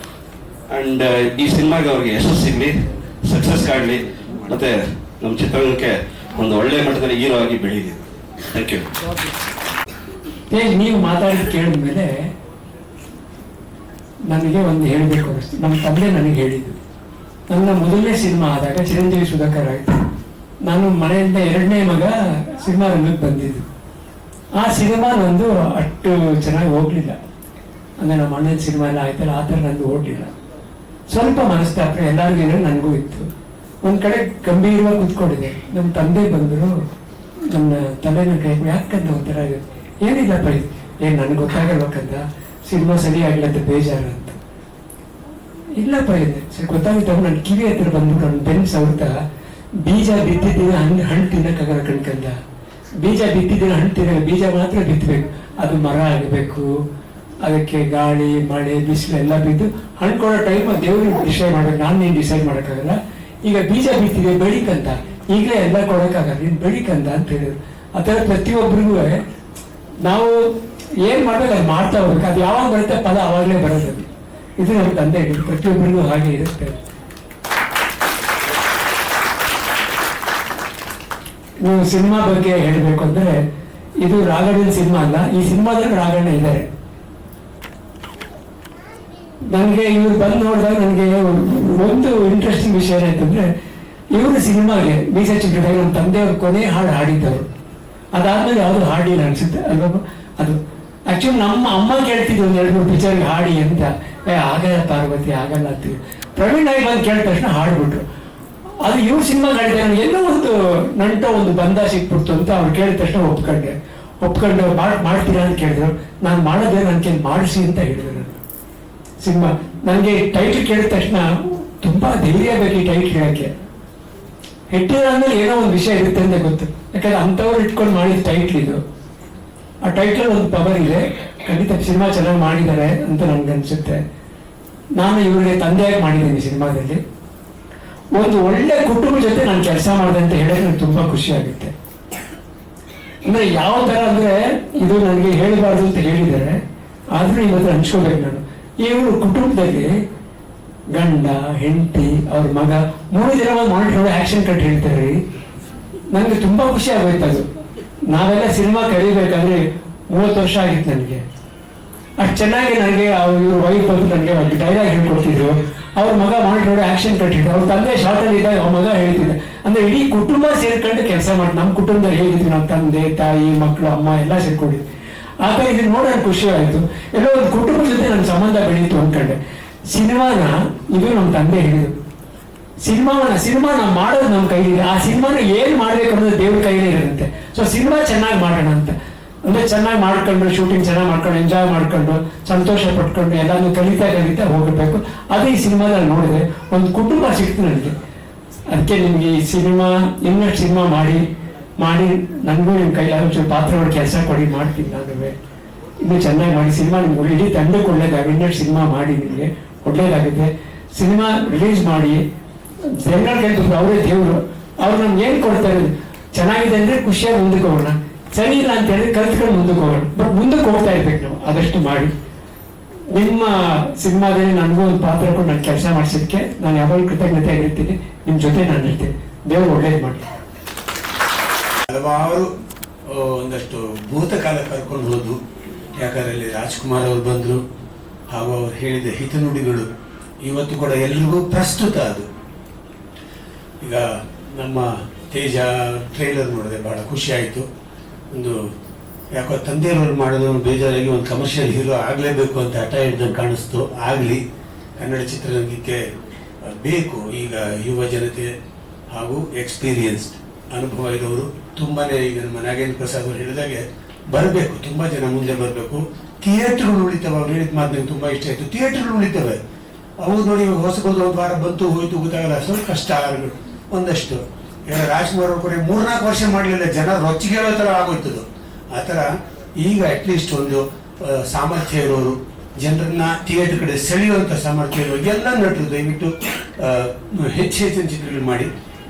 S6: ಆ್ಯಂಡ್ ಈ ಸಿನಿಮಾಗೆ ಅವ್ರಿಗೆ ಯಶಸ್ಸು ಸಿಗಲಿ, ಸಕ್ಸಸ್ ಕಾಡಲಿ, ಮತ್ತು ನಮ್ಮ ಚಿತ್ರರಂಗಕ್ಕೆ ಒಂದು ಒಳ್ಳೆಯ ಮಟ್ಟದಲ್ಲಿ ಹೀರೋ ಆಗಿ ಬೆಳೀಲಿ. Thank you.
S7: ನೀವು ಮಾತಾಡಿ ಕೇಳಿದ್ಮೇಲೆ ನನಗೆ ಒಂದು ಹೇಳಬೇಕು ಅನ್ನಿಸ್ತು. ನಮ್ಮ ತಂದೆ ನನಗೆ ಹೇಳಿದ್ದು, ನನ್ನ ಮೊದಲನೇ ಸಿನಿಮಾ ಆದಾಗ ಚಿರಂಜೀವಿ ಸುಧಾಕರ್ ಆಯಿತು. ನಾನು ಮನೆಯಿಂದ 2ನೇ ಮಗ ಸಿನಿಮಾ ರಂಗಕ್ಕೆ ಬಂದಿದ್ದು. ಆ ಸಿನಿಮಾ ನಂದು ಅಷ್ಟು ಚೆನ್ನಾಗಿ ಹೋಗ್ಲಿಲ್ಲ. ಅಂದರೆ ನಮ್ಮ ಅಣ್ಣನ ಸಿನಿಮಾ ಎಲ್ಲ ಆಯ್ತಲ್ಲ, ಆ ಥರ ನಂದು ಹೋಗ್ಲಿಲ್ಲ. ಸ್ವಲ್ಪ ಮನಸ್ತಾಪ ಎಲ್ಲರಿಗೂ ಏನೋ ನನಗೂ ಇತ್ತು. ಒಂದು ಕಡೆ ಗಂಭೀರವಾಗಿ ಕೂತ್ಕೊಂಡಿದೆ. ನಮ್ಮ ತಂದೆ ಬಂದರು, ನನ್ನ ತಲೆನ ಕೈ ಯಾಕಂದ ಒಂಥರ ಏನಿಲ್ಲಪ್ಪ ಏನು ನನಗೆ ಗೊತ್ತಾಗಲ್ಬೇಕಂದ, ಸಿನಿಮಾ ಸರಿ ಆಗಲಿ ಅಂತ ಬೇಜಾರು ಅಂತ. ಇಲ್ಲಪ್ಪ ಇದೆ ಸರಿ ಗೊತ್ತಾಗುತ್ತೆ. ನನ್ನ ಕಿವಿ ಹತ್ರ ಬಂದ್ಬಿಟ್ಟು ನನ್ನ ಬೆನ್ನು ಸೌತ ಬೀಜ ಬಿತ್ತಿದ್ದೀನ ಹಣ್ಣು ತಿನ್ನಕ್ಕಾಗಲ್ಲ ಕಣ್ಕಂದ. ಬೀಜ ಬಿತ್ತಿದ್ದೀನ ಹಣ್ಣು ತಿನ್ನ, ಬೀಜ ಮಾತ್ರ ಬಿತ್ತಬೇಕು, ಅದು ಮರ ಆಗಬೇಕು. ಅದಕ್ಕೆ ಗಾಳಿ ಮಳೆ ಬಿಸಿಲು ಎಲ್ಲ ಬಿದ್ದು ಹಣ್ಣು ಕೊಡೋ ಟೈಮ್ ದೇವ್ರಿಗೆ ಡಿಸೈಡ್ ಮಾಡ್ಬೇಕು, ನಾನು ನೀನು ಡಿಸೈಡ್ ಮಾಡೋಕ್ಕಾಗಲ್ಲ. ಈಗ ಬೀಜ ಬಿತ್ತಿದೆ ಬೆಳಿಕಂತ, ಈಗಲೇ ಎಲ್ಲ ಕೊಡೋಕ್ಕಾಗಲ್ಲ, ನೀನು ಬೆಳಿಕಂದ ಅಂತ ಹೇಳಿದ್ರು. ಆ ಥರ ಪ್ರತಿಯೊಬ್ಬರಿಗೂ ನಾವು ಏನು ಮಾಡ್ಬೇಕು ಅದು ಮಾಡ್ತಾ ಹೋಗ್ಬೇಕು. ಅದು ಯಾವಾಗ ಬರುತ್ತೆ ಫಲ ಆವಾಗಲೇ ಬರೋದು. ಇದು ನಮ್ಮ ತಂದೆ ಹೇಳಿದ್ರು, ಪ್ರತಿಯೊಬ್ಬರಿಗೂ ಹಾಗೆ ಇರುತ್ತೆ. ನೀವು ಸಿನಿಮಾ ಬಗ್ಗೆ ಹೇಳಬೇಕು ಅಂದರೆ, ಇದು ರಾಘಣ್ಣನ ಸಿನಿಮಾ ಅಲ್ಲ. ಈ ಸಿನಿಮಾದಲ್ಲಿ ರಾಘಣ್ಣ ಇದ್ದಾರೆ. ನನಗೆ ಇವ್ರು ಬಂದು ನೋಡಿದಾಗ ನನಗೆ ಒಂದು ಇಂಟ್ರೆಸ್ಟಿಂಗ್ ವಿಷಯ ಏನಂತಂದ್ರೆ, ಇವರು ಸಿನಿಮಾಗೆ ಮೀಸೆ ಚಿಕ್ಕದಾಗ ನಮ್ಮ ತಂದೆಯವ್ರ ಕೊನೆ ಹಾಡು ಹಾಡಿದ್ದವರು. ಅದಾದ್ಮೇಲೆ ಯಾವುದು ಹಾಡಿಲ್ಲ ಅನ್ಸುತ್ತೆ ಅಲ್ವಾ. ಅದು ಆಕ್ಚುಲಿ ನಮ್ಮ ಅಮ್ಮ ಕೇಳ್ತಿದ್ವಿ ಒಂದು 2-3 ಪಿಕ್ಚರ್ಗೆ ಹಾಡಿ ಅಂತ. ಆಗಲ್ಲ ಪಾರ್ವತಿ ಆಗಲ್ಲ ಅಂತೀವಿ. ಪ್ರವೀಣ್ ನಾಯಿ ಬಂದು ಕೇಳಿದ ತಕ್ಷಣ ಹಾಡ್ಬಿಟ್ರು. ಅದು ಇವ್ರು ಸಿನಿಮಾ ಹಾಡಿದೆ. ನನಗೆ ಎಲ್ಲೋ ಒಂದು ನಂಟೋ ಒಂದು ಬಂಧ ಸಿಕ್ಬಿಡ್ತು ಅಂತ ಅವ್ರು ಕೇಳಿದ ತಕ್ಷಣ ಒಪ್ಕೊಂಡು ಮಾಡ್ತೀರಾ ಅಂತ ಕೇಳಿದ್ರು. ನಾನು ಮಾಡೋದೇ ನನಗೆ ಮಾಡಿಸಿ ಅಂತ ಹೇಳಿದ್ರು. ನಾನು ಸಿನಿಮಾ ನನಗೆ ಟೈಟ್ಲ್ ಕೇಳಿದ ತಕ್ಷಣ ತುಂಬಾ ಧೈರ್ಯ ಬೇಕು ಈ ಟೈಟ್ಲ್ ಹೇಳಕ್ಕೆ. ಹೆಟ್ಟಿರ ಅಂದ್ರೆ ಏನೋ ಒಂದು ವಿಷಯ ಇರುತ್ತೆ ಅಂತ ಗೊತ್ತು. ಯಾಕಂದ್ರೆ ಅಂಥವ್ರು ಇಟ್ಕೊಂಡು ಮಾಡಿದ ಟೈಟ್ಲ್ ಇದು. ಆ ಟೈಟ್ಲ್ ಒಂದು ಪವರ್ ಇದೆ. ಖಂಡಿತ ಸಿನಿಮಾ ಚೆನ್ನಾಗಿ ಮಾಡಿದ್ದಾರೆ ಅಂತ ನನ್ಗೆ ಅನ್ಸುತ್ತೆ. ನಾನು ಇವರಿಗೆ ತಂದೆಯಾಗಿ ಮಾಡಿದ್ದೀನಿ ಸಿನಿಮಾದಲ್ಲಿ. ಒಂದು ಒಳ್ಳೆ ಕುಟುಂಬ ಜೊತೆ ನಾನು ಕೆಲಸ ಮಾಡಿದೆ ಅಂತ ಹೇಳೋಕೆ ನನಗೆ ತುಂಬಾ ಖುಷಿ ಆಗುತ್ತೆ. ಅಂದ್ರೆ ಯಾವ ತರ ಅಂದ್ರೆ, ಇದು ನನಗೆ ಹೇಳಬಾರ್ದು ಅಂತ ಹೇಳಿದ್ದಾರೆ, ಆದ್ರೂ ಇವತ್ತು ಹಂಚ್ಕೋಬೇಕು ನಾನು. ಇವರು ಕುಟುಂಬದಲ್ಲಿ ಗಂಡ ಹೆಂಡತಿ ಅವ್ರ ಮಗ 3 ಜನ ಮಾನಿಟರ್ ಆಕ್ಷನ್ ಕಟ್ ಹೇಳ್ತಾರೆ. ನನಗೆ ತುಂಬಾ ಖುಷಿ ಆಗೋಯ್ತು. ಅದು ನಾವೆಲ್ಲ ಸಿನಿಮಾ ಕಲಿಬೇಕಾದ್ರೆ 30 ವರ್ಷ ಆಗಿತ್ತು ನನಗೆ. ಅಷ್ಟು ಚೆನ್ನಾಗಿ ನನಗೆ ಇವ್ರ ವೈಫ್ ಬಂದು ನನಗೆ ಡೈಲಾಗ್ ಹೇಳ್ಕೊಡ್ತಿದ್ರು. ಅವ್ರ ಮಗ ಮಾನಿಟರ್ ಆಕ್ಷನ್ ಕಟ್ಟಿದ್ರು. ಅವ್ರ ತಂದೆ ಶಾರ್ಟಲ್ಲಿ ಇದ್ದಾಗ ಅವ್ರ ಮಗ ಹೇಳ್ತಿದ್ದೆ. ಅಂದ್ರೆ ಇಡೀ ಕುಟುಂಬ ಸೇರ್ಕೊಂಡು ಕೆಲಸ ಮಾಡಿ, ನಮ್ಮ ಕುಟುಂಬದಲ್ಲಿ ಹೇಗಿದ್ವಿ, ನಮ್ಮ ತಂದೆ ತಾಯಿ ಮಕ್ಕಳು ಅಮ್ಮ ಎಲ್ಲ ಸೇರ್ಕೊಂಡಿದ್ವಿ. ಆಗ ಇದನ್ನ ನೋಡೋಣ ಖುಷಿ ಆಯ್ತು. ಎಲ್ಲೋ ಒಂದು ಕುಟುಂಬದ ಜೊತೆ ನನ್ನ ಸಂಬಂಧ ಬೆಳೀತು ಅನ್ಕೊಂಡೆ. ಸಿನಿಮಾನ ಇದು ನಮ್ಮ ತಂದೆ ಹೇಳಿದ್ರು, ಸಿನಿಮಾ ನಾವು ಮಾಡೋದು ನಮ್ಮ ಕೈಲಿದೆ. ಆ ಸಿನಿಮಾನ ಏನ್ ಮಾಡ್ಬೇಕು ಅನ್ನೋದು ದೇವ್ರ ಕೈಲೇ ಇರುತ್ತೆ. ಸೊ ಸಿನಿಮಾ ಚೆನ್ನಾಗಿ ಮಾಡೋಣ ಅಂತ ಅಂದ್ರೆ, ಚೆನ್ನಾಗಿ ಮಾಡ್ಕೊಂಡು ಶೂಟಿಂಗ್ ಚೆನ್ನಾಗಿ ಮಾಡ್ಕೊಂಡು ಎಂಜಾಯ್ ಮಾಡ್ಕೊಂಡು ಸಂತೋಷ ಪಟ್ಕೊಂಡು ಎಲ್ಲಾನು ಕಲಿತಾ ಹೋಗಬೇಕು. ಅದು ಈ ಸಿನಿಮಾದಲ್ಲಿ ನೋಡಿದ್ರೆ ಒಂದು ಕುಟುಂಬ ಸಿಕ್ತು ನನಗೆ. ಅದಕ್ಕೆ ನಿಮ್ಗೆ ಈ ಸಿನಿಮಾ ಇನ್ನಷ್ಟು ಸಿನಿಮಾ ಮಾಡಿ ನನಗೂ ನಿಮ್ಮ ಕೈಲಾಗ ಒಂಚೂರು ಪಾತ್ರಗಳು ಕೆಲಸ ಕೊಡಿ, ಮಾಡ್ತೀನಿ ನಾನು. ಇನ್ನೂ ಚೆನ್ನಾಗಿ ಮಾಡಿ ಸಿನಿಮಾ ನಿಮ್ಗೆ ಇಡೀ ತಂಡಕ್ಕೆ ಒಳ್ಳೇದಾಗುತ್ತೆ. ಇನ್ನಷ್ಟು ಸಿನಿಮಾ ಮಾಡಿ ನಿಮಗೆ ಒಳ್ಳೇದಾಗುತ್ತೆ. ಸಿನಿಮಾ ರಿಲೀಸ್ ಮಾಡಿ ಜನಗಳ ಕೇಳ್ತಿದ್ರು, ಅವರೇ ದೇವರು. ಅವ್ರು ನಮ್ಗೆ ಏನು ಕೊಡ್ತಾರೆ, ಚೆನ್ನಾಗಿದೆ ಅಂದ್ರೆ ಖುಷಿಯಾಗಿ ಮುಂದಕ್ಕೆ ಹೋಗೋಣ, ಸರಿ ಇಲ್ಲ ಅಂತ ಹೇಳಿದ್ರೆ ಕಲ್ತ್ಕೊಂಡು ಮುಂದಕ್ಕೆ ಹೋಗೋಣ. ಬಟ್ ಮುಂದಕ್ಕೆ ಹೋಗ್ತಾ ಇರ್ಬೇಕು ನಾವು. ಆದಷ್ಟು ಮಾಡಿ ನಿಮ್ಮ ಸಿನಿಮಾದಲ್ಲಿ ನನಗೂ ಒಂದು ಪಾತ್ರ ಕೊಟ್ಟು ನಾನು ಕೆಲಸ ಮಾಡಿಸಿದ್ದಕ್ಕೆ ನಾನು ಯಾವಾಗ ಕೃತಜ್ಞತೆ ಆಗಿರ್ತೀನಿ. ನಿಮ್ಮ ಜೊತೆ ನಾನು ಇರ್ತೀನಿ. ದೇವರು ಒಳ್ಳೇದು ಮಾಡಿ.
S8: ಹಲವಾರು ಒಂದಷ್ಟು ಭೂತಕಾಲ ಕರ್ಕೊಂಡು ಹೋದು. ಯಾಕಂದ್ರೆ ಅಲ್ಲಿ ರಾಜ್ಕುಮಾರ್ ಅವರು ಬಂದರು, ಹಾಗೂ ಅವರು ಹೇಳಿದ ಹಿತನುಡಿಗಳು ಇವತ್ತು ಕೂಡ ಎಲ್ರಿಗೂ ಪ್ರಸ್ತುತ. ಅದು ಈಗ ನಮ್ಮ ತೇಜ ಟ್ರೈಲರ್ ನೋಡಿದೆ, ಬಹಳ ಖುಷಿ ಆಯಿತು. ಒಂದು ಯಾಕೋ ತಂದೆಯವರು ಮಾಡೋದು ಬೇಜಾರಾಗಿ ಒಂದು ಕಮರ್ಷಿಯಲ್ ಹೀರೋ ಆಗಲೇಬೇಕು ಅಂತ ಹಠ ಹಿಡ್ದಂಗೆ ಕಾಣಿಸ್ತು. ಆಗಲಿ, ಕನ್ನಡ ಚಿತ್ರರಂಗಕ್ಕೆ ಬೇಕು ಈಗ ಯುವ ಜನತೆ ಹಾಗೂ ಎಕ್ಸ್ಪೀರಿಯನ್ಸ್ಡ್ ಅನುಭವ ಇರೋರು ತುಂಬಾನೇ. ಈಗ ನಮ್ಮ ನಾಗೇಂದ್ರ ಪ್ರಸಾದ್ ಅವರು ಹೇಳಿದಾಗೆ ಬರಬೇಕು, ತುಂಬಾ ಜನ ಮುಂದೆ ಬರಬೇಕು. ಥಿಯೇಟರ್ಗಳು ಉಳಿತವೆ, ಅವ್ರು ಹೇಳಿದ ಮಾತು ನಂಗೆ ತುಂಬಾ ಇಷ್ಟ ಆಯ್ತು. ಥಿಯೇಟರ್ಗಳು ಉಳಿತವೆ, ಅವು ನೋಡಿ ಹೊಸಬೋದು ಒಂದು ವಾರ ಬಂತು ಹೋಯ್ತು ಗೊತ್ತಾಗಲ್ಲ, ಸ್ವಲ್ಪ ಕಷ್ಟ ಒಂದಷ್ಟು. ಈಗ ರಾಜ್ಕುಮಾರ್ ಅವರು ಕೂಡ 3-4 ವರ್ಷ ಮಾಡಲಿಲ್ಲ, ಜನ ರೊಚ್ಚಿಗೆ ಹೇಳೋ ಥರ ಆಗೋಯ್ತದು. ಆ ಥರ ಈಗ ಅಟ್ಲೀಸ್ಟ್ ಒಂದು ಸಾಮರ್ಥ್ಯ ಇರೋರು, ಜನರನ್ನ ಥಿಯೇಟರ್ ಕಡೆ ಸೆಳೆಯುವಂಥ ಸಾಮರ್ಥ್ಯ ಇರೋರು ಎಲ್ಲ ನಟರು ದಯವಿಟ್ಟು ಹೆಚ್ಚಿನ ಚಿತ್ರಗಳು ಮಾಡಿ.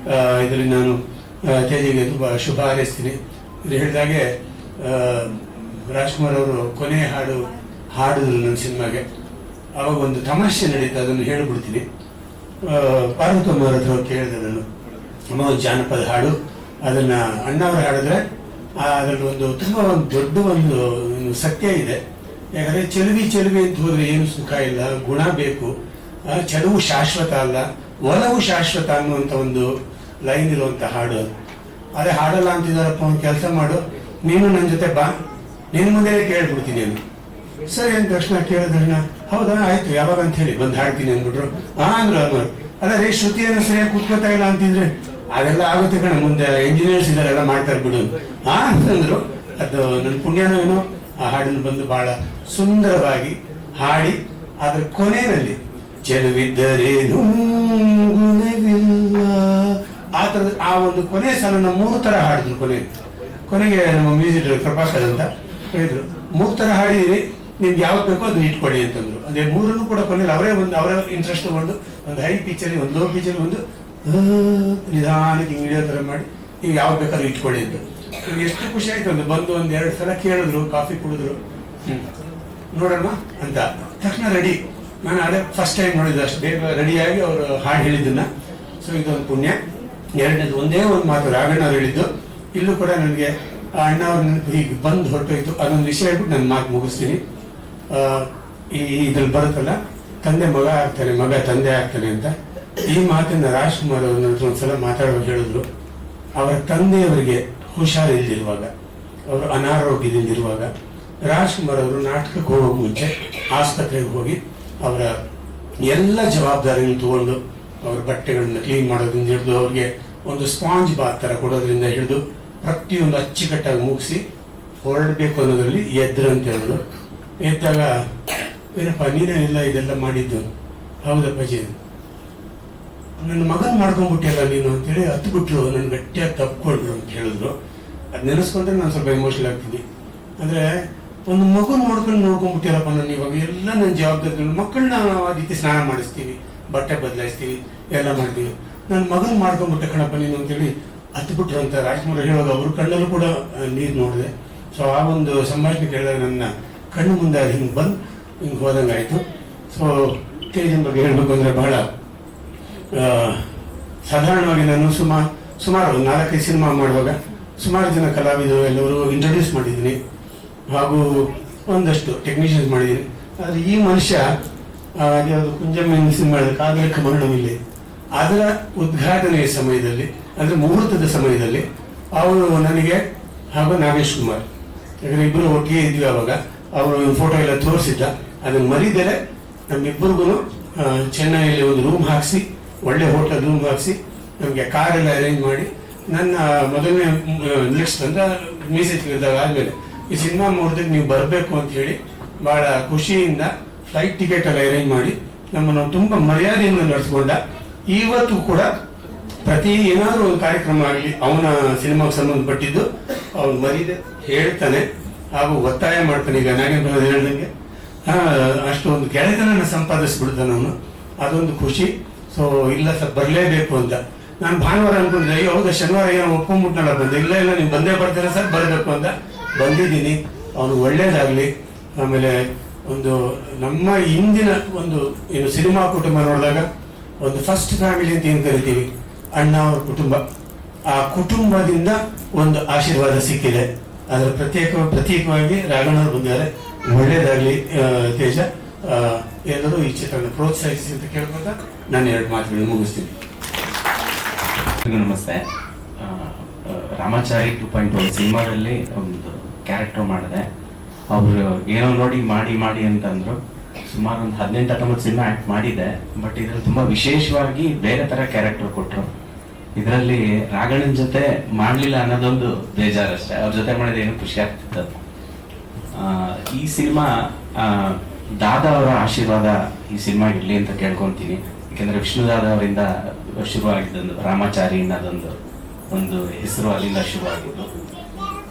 S8: ಇದರಲ್ಲಿ ನಾನು ತೇಜಿಗೆ ತುಂಬ ಶುಭ ಹಾರೈಸ್ತೀನಿ. ಇದು ಹೇಳಿದಾಗೆ ರಾಜ್ಕುಮಾರ್ ಅವರು ಕೊನೆ ಹಾಡಿದ್ರು ನನ್ನ ಸಿನಿಮಾಗೆ. ಅವಾಗ ಒಂದು ತಮಾಷೆ ನಡೀತು, ಅದನ್ನು ಹೇಳಿಬಿಡ್ತೀನಿ. ಪಾರ್ವತಮ್ಮ ಅವ್ರ ಹತ್ರ ಕೇಳಿದೆ ನಾನು, ಅಮ್ಮ ಒಂದು ಜಾನಪದ ಹಾಡು, ಅದನ್ನ ಅಣ್ಣವರು ಹಾಡಿದ್ರೆ ಅದರಲ್ಲಿ ಒಂದು ದೊಡ್ಡ ಒಂದು ಸತ್ಯ ಇದೆ. ಯಾಕಂದ್ರೆ ಚೆಲುವಿ ಅಂತ ಹೋದ್ರೆ ಏನು ಸುಖ ಇಲ್ಲ, ಗುಣ ಬೇಕು. ಚೆಲುವು ಶಾಶ್ವತ ಅಲ್ಲ, ಒಲವು ಶಾಶ್ವತ ಅನ್ನುವಂಥ ಒಂದು ಲೈನ್ ಇರುವಂತ ಹಾಡು. ಅದೇ ಹಾಡಲ್ಲ ಅಂತಿದಾರಪ್ಪ, ಒಂದು ಕೆಲಸ ಮಾಡು, ನೀನು ನನ್ನ ಜೊತೆ ಬಾ, ನಿನ್ನ ಮುಂದೆ ಕೇಳ್ಬಿಡ್ತೀನಿ ಅಂತ. ಸರಿ ಅಂತ ತಕ್ಷಣ ಕೇಳಿದ್ರಣ್ಣ, ಹೌದಾ ಆಯ್ತು ಯಾವಾಗ ಅಂತ ಹೇಳಿ ಬಂದು ಹಾಡ್ತೀನಿ ಅಂದ್ಬಿಟ್ರು. ಅಂದ್ರು ಅನ್ನೋರು, ಅಲ್ಲ ರೀ ಶ್ರುತಿಯನ್ನು ಸರಿಯಾಗಿ ಕೂತ್ಕೋತಾ ಇಲ್ಲ ಅಂತಿದ್ರೆ ಅದೆಲ್ಲ ಆಗುತ್ತೆ ಕಣ, ಮುಂದೆ ಇಂಜಿನಿಯರ್ಸ್ ಇದಾರೆಲ್ಲ ಮಾಡ್ತಾರೆ ಬಿಡು ಅಂತಂದ್ರು. ಅದು ನನ್ನ ಪುಣ್ಯನೋ ಏನೋ, ಆ ಹಾಡನ್ನು ಬಂದು ಬಹಳ ಸುಂದರವಾಗಿ ಹಾಡಿ ಅದ್ರ ಕೊನೆಯಲ್ಲಿ ಚೆಲುವಿದ್ದರೇನು ಗುಣವಿಲ್ಲ ಆ ಥರದ ಆ ಒಂದು ಕೊನೆ ಸಾಲನ್ನ 3 ತರ ಹಾಡಿದ್ರು. ಕೊನೆಗೆ ನಮ್ಮ ಮ್ಯೂಸಿಕ್ ಪ್ರಭಾಕರ್ ಅಂತ ಹೇಳಿದ್ರು, 3 ತರ ಹಾಡಿದಿರಿ, ನಿಮ್ಗೆ ಯಾವ್ದು ಬೇಕೋ ಅದನ್ನ ಇಟ್ಕೊಳ್ಳಿ ಅಂತಂದ್ರು. ಅದೇ 3 ಕೂಡ ಕೊನೆಯಲ್ಲಿ ಅವರ ಇಂಟ್ರೆಸ್ಟ್ ತಗೊಂಡು ಒಂದು ಹೈ ಪಿಚ್ಚಲ್ಲಿ, ಒಂದು ಲೋ ಪಿಚ್ಚಲ್ಲಿ, ಒಂದು ನಿಧಾನಕ್ಕೆ ಹಿಂಗೆ ಹಿಡಿಯೋ ಥರ ಮಾಡಿ ನೀವು ಯಾವ್ದು ಬೇಕಾದ್ರೂ ಇಟ್ಕೊಳ್ಳಿ ಅಂತ. ಎಷ್ಟು ಖುಷಿ ಆಯ್ತು. ಬಂದು 1-2 ಸಲ ಕೇಳಿದ್ರು, ಕಾಫಿ ಕುಡಿದ್ರು, ನೋಡೋಣ ಅಂತ ತಕ್ಷಣ ರೆಡಿ. ನಾನು ಅದೇ ಫಸ್ಟ್ ಟೈಮ್ ನೋಡಿದ್ದು, ಅಷ್ಟು ಬೇಗ ರೆಡಿಯಾಗಿ ಅವರು ಹಾಡು ಹೇಳಿದ್ದನ್ನ. ಸೊ ಇದೊಂದು ಪುಣ್ಯ. ಎರಡನೇದು ಒಂದೇ ಒಂದು ಮಾತು ರಾಘಣ್ಣ ಅವ್ರು ಹೇಳಿದ್ದು, ಇಲ್ಲೂ ಕೂಡ ನನಗೆ ಆ ಅಣ್ಣ ಅವ್ರ ನೆನಪು ಹೀಗೆ ಬಂದು ಹೊರಟೋಯ್ತು. ಅದೊಂದು ವಿಷಯ ಹೇಳ್ಬಿಟ್ಟು ನನ್ನ ಮಾತು ಮುಗಿಸ್ತೀನಿ. ಇದ್ರಲ್ಲಿ ಬರುತ್ತಲ್ಲ, ತಂದೆ ಮಗ ಆಗ್ತಾನೆ, ಮಗ ತಂದೆ ಆಗ್ತಾನೆ ಅಂತ. ಈ ಮಾತನ್ನ ರಾಜ್ಕುಮಾರ್ ಅವ್ರ ನಂತರ ಒಂದ್ಸಲ ಮಾತಾಡುವಾಗ ಹೇಳಿದ್ರು. ಅವರ ತಂದೆಯವರಿಗೆ ಹುಷಾರಿಲ್ದಿರುವಾಗ, ಅವರು ಅನಾರೋಗ್ಯದಿಂದಿರುವಾಗ ರಾಜ್ಕುಮಾರ್ ಅವರು ನಾಟಕಕ್ಕೆ ಹೋಗೋ ಮುಂಚೆ ಆಸ್ಪತ್ರೆಗೆ ಹೋಗಿ ಅವರ ಎಲ್ಲ ಜವಾಬ್ದಾರಿಯನ್ನು ತಗೊಂಡು ಅವ್ರ ಬಟ್ಟೆಗಳನ್ನ ಕ್ಲೀನ್ ಮಾಡೋದ್ರಿಂದ ಹಿಡಿದು, ಅವ್ರಿಗೆ ಒಂದು ಸ್ಪಾಂಜ್ ಬಾತ್ ತರ ಕೊಡೋದ್ರಿಂದ ಹಿಡಿದು ಪ್ರತಿಯೊಂದು ಅಚ್ಚುಕಟ್ಟಾಗಿ ಮುಗಿಸಿ ಹೊರಡಬೇಕು ಅನ್ನೋದ್ರಲ್ಲಿ ಎದ್ರು ಅಂತ ಹೇಳಿದ್ರು. ಎದ್ದಾಗ, ಏನಪ್ಪ ನೀನೇ ಇಲ್ಲ ಇದೆಲ್ಲ ಮಾಡಿದ್ದು? ಹೌದಪ್ಪಾಜಿ, ನನ್ನ ಮಗನ್ ಮಾಡ್ಕೊಂಡ್ಬಿಟ್ಟಿಲ್ಲ ನೀನು ಅಂತೇಳಿ ಹತ್ತು ಬಿಟ್ರು, ನನ್ನ ಗಟ್ಟಿಯಾಗಿ ತಪ್ಪಿಕೊಂಡ್ರು ಅಂತ ಹೇಳಿದ್ರು. ಅದು ನೆನೆಸ್ಕೊಂಡ್ರೆ ನಾನು ಸ್ವಲ್ಪ ಎಮೋಷನಲ್ ಆಗ್ತೀನಿ. ಅಂದ್ರೆ ಒಂದು ಮಗುನ್ ನೋಡ್ಕೊಂಡ್ಬಿಟ್ಟಿರಪ್ಪ ನಾನು ಇವಾಗ ಎಲ್ಲ ನನ್ನ ಜವಾಬ್ದಾರಿಗಳು. ಮಕ್ಕಳನ್ನ ಆ ರೀತಿ ಸ್ನಾನ ಮಾಡಿಸ್ತೀವಿ, ಬಟ್ಟೆ ಬದಲಾಯಿಸ್ತೀವಿ, ಎಲ್ಲ ಮಾಡ್ತೀವಿ. ನನ್ನ ಮಗನ್ ಮಾಡ್ಕೊಂಡ್ಬಿಟ್ಟೆ ಕಣಪ್ಪ ನೀನು ಅಂತೇಳಿ ಹತ್ತು ಬಿಟ್ರು ಅಂತ ರಾಜ್ಕುಮಾರ್ ಹೇಳುವಾಗ ಅವ್ರ ಕಣ್ಣಲ್ಲೂ ಕೂಡ ನೀರು ನೋಡಿದೆ. ಸೊ ಆ ಒಂದು ಸಂಭಾಷಣೆ ಕೇಳಿದಾಗ ನನ್ನ ಕಣ್ಣು ಮುಂದೆ ಹಿಂಗೆ ಹೋದಂಗಾಯ್ತು. ಸೊ ತೇಜನ್ ಬಗ್ಗೆ ಹೇಳ್ಬೇಕು ಅಂದ್ರೆ ಬಹಳ ಸಾಧಾರಣವಾಗಿ ನಾನು ಸುಮಾರು 4-5 ಸಿನಿಮಾ ಮಾಡುವಾಗ ಸುಮಾರು ಜನ ಕಲಾವಿದರು ಎಲ್ಲರೂ ಇಂಟ್ರೊಡ್ಯೂಸ್ ಮಾಡಿದ್ದೀನಿ, ಹಾಗೂ ಒಂದಷ್ಟು ಟೆಕ್ನಿಷಿಯನ್ಸ್ ಮಾಡಿದ್ದೀನಿ. ಆದರೆ ಈ ಮನುಷ್ಯ ಯಾವುದು ಕುಂಜಮ್ಮನ ಸಿನಿಮಾ ಕಾದಲಿಕ ಮರಣವಿಲ್ಲಿ, ಅದರ ಉದ್ಘಾಟನೆಯ ಸಮಯದಲ್ಲಿ, ಅಂದರೆ ಮುಹೂರ್ತದ ಸಮಯದಲ್ಲಿ ಅವರು ನನಗೆ ಹಾಗೂ ನಾಗೇಶ್ ಕುಮಾರ್, ಯಾಕಂದ್ರೆ ಇಬ್ಬರು ಒಟ್ಟಿಗೆ ಇದ್ವಿ ಅವಾಗ, ಅವರು ಫೋಟೋ ಎಲ್ಲ ತೋರಿಸಿದ್ದ. ಅದನ್ನು ಮರಿದರೆ ನಮ್ಮಿಬ್ಬರಿಗೂ ಚೆನ್ನೈಯಲ್ಲಿ ಒಂದು ರೂಮ್ ಹಾಕಿಸಿ, ಒಳ್ಳೆ ಹೋಟೆಲ್ ರೂಮ್ ಹಾಕಿಸಿ, ನಮಗೆ ಕಾರೆಲ್ಲ ಅರೇಂಜ್ ಮಾಡಿ, ನನ್ನ ಮೊದಲನೇ ಲಿಸ್ಟ್ ಅಂತ ಮೆಸೇಜ್ ಇದ್ದಾಗ ಆದ್ಮೇಲೆ ಈ ಸಿನಿಮಾ ಮುಹೂರ್ತಕ್ಕೆ ನೀವು ಬರಬೇಕು ಅಂತ ಹೇಳಿ ಬಹಳ ಖುಷಿಯಿಂದ ಫ್ಲೈಟ್ ಟಿಕೆಟ್ ಎಲ್ಲ ಅರೇಂಜ್ ಮಾಡಿ ನಮ್ಮನ್ನು ತುಂಬಾ ಮರ್ಯಾದೆಯಿಂದ ನಡೆಸ್ಕೊಂಡ. ಇವತ್ತು ಕೂಡ ಪ್ರತಿ ಏನಾದರೂ ಒಂದು ಕಾರ್ಯಕ್ರಮ ಆಗಲಿ ಅವನ ಸಿನಿಮಾಗೆ ಸಂಬಂಧಪಟ್ಟಿದ್ದು ಅವನು ಮರೀದೆ ಹೇಳ್ತಾನೆ ಹಾಗೂ ಒತ್ತಾಯ ಮಾಡ್ತಾನೆ. ಈಗ ನಾಗೇಂದ್ರ ಹೇಳ್ದಂಗೆ ಅಷ್ಟು ಒಂದು ಗೆಳೆತನ ಸಂಪಾದಿಸ್ಬಿಡ್ತಾನೆ ಅವನು, ಅದೊಂದು ಖುಷಿ. ಸೊ ಇಲ್ಲ ಸರ್ ಬರಲೇಬೇಕು ಅಂತ ನಾನು ಭಾನುವಾರ ಅನ್ಕೊಂಡ್ರೆ, ಹೌದಾ ಶನಿವಾರ ಏನೋ ಒಪ್ಕೊಂಡ್ಬಿಟ್ನಲ್ಲ ಬಂದೆ, ಇಲ್ಲ ನೀವು ಬಂದೇ ಬರ್ತೀರಾ ಸರ್ ಬರಬೇಕು ಅಂತ ಬಂದಿದ್ದೀನಿ. ಅವನು ಒಳ್ಳೇದಾಗ್ಲಿ. ಆಮೇಲೆ ಒಂದು ನಮ್ಮ ಇಂದಿನ ಒಂದು ಏನು ಸಿನಿಮಾ ಕುಟುಂಬ ನೋಡಿದಾಗ ಒಂದು ಫಸ್ಟ್ ಫ್ಯಾಮಿಲಿ ಅಂತ ಏನು ಕರಿತೀವಿ, ಅಣ್ಣ ಅವ್ರ ಕುಟುಂಬ, ಆ ಕುಟುಂಬದಿಂದ ಒಂದು ಆಶೀರ್ವಾದ ಸಿಕ್ಕಿದೆ. ಅದರ ಪ್ರತ್ಯೇಕವಾಗಿ ರಾಘಣ್ಣವ್ರು ಬಂದಿದ್ದಾರೆ. ಒಳ್ಳೇದಾಗ್ಲಿ ತೇಜ, ಎಲ್ಲರೂ ಈ ಚಿತ್ರನ ಪ್ರೋತ್ಸಾಹಿಸಿ ಅಂತ ಕೇಳ್ಕೊಂತ ನಾನು 2 ಮಾತುಗಳನ್ನು ಮುಗಿಸ್ತೀನಿ.
S9: ನಮಸ್ತೆ. ರಾಮಾಚಾರಿ 2.1 ಸಿನಿಮಾದಲ್ಲಿ ಒಂದು ಕ್ಯಾರೆಕ್ಟರ್ ಮಾಡಿದೆ. ಅವರು ಏನೋ ನೋಡಿ ಮಾಡಿ ಅಂತಂದ್ರು. ಸುಮಾರು ಒಂದು 18-19 ಸಿನಿಮಾ ಆ್ಯಕ್ಟ್ ಮಾಡಿದೆ. ಬಟ್ ಇದರಲ್ಲಿ ತುಂಬ ವಿಶೇಷವಾಗಿ ಬೇರೆ ಥರ ಕ್ಯಾರೆಕ್ಟರ್ ಕೊಟ್ಟರು. ಇದರಲ್ಲಿ ರಾಘಣ್ಣನ ಜೊತೆ ಮಾಡಲಿಲ್ಲ ಅನ್ನೋದೊಂದು ಬೇಜಾರಷ್ಟೇ. ಅವ್ರ ಜೊತೆ ಮಾಡಿದ್ರೆ ಏನೋ ಖುಷಿ ಆಗ್ತಿತ್ತು. ಈ ಸಿನಿಮಾ ದಾದಾ ಅವರ ಆಶೀರ್ವಾದ ಈ ಸಿನಿಮಾಗೆ ಇರಲಿ ಅಂತ ಕೇಳ್ಕೊತೀನಿ. ಯಾಕೆಂದರೆ ವಿಷ್ಣುದಾದ ಅವರಿಂದ ಶುರುವಾಗಿದ್ದೊಂದು ರಾಮಾಚಾರಿ ಅನ್ನೋದೊಂದು ಹೆಸರು ಅಲ್ಲಿಂದ ಶುರುವಾಗಿದ್ದು.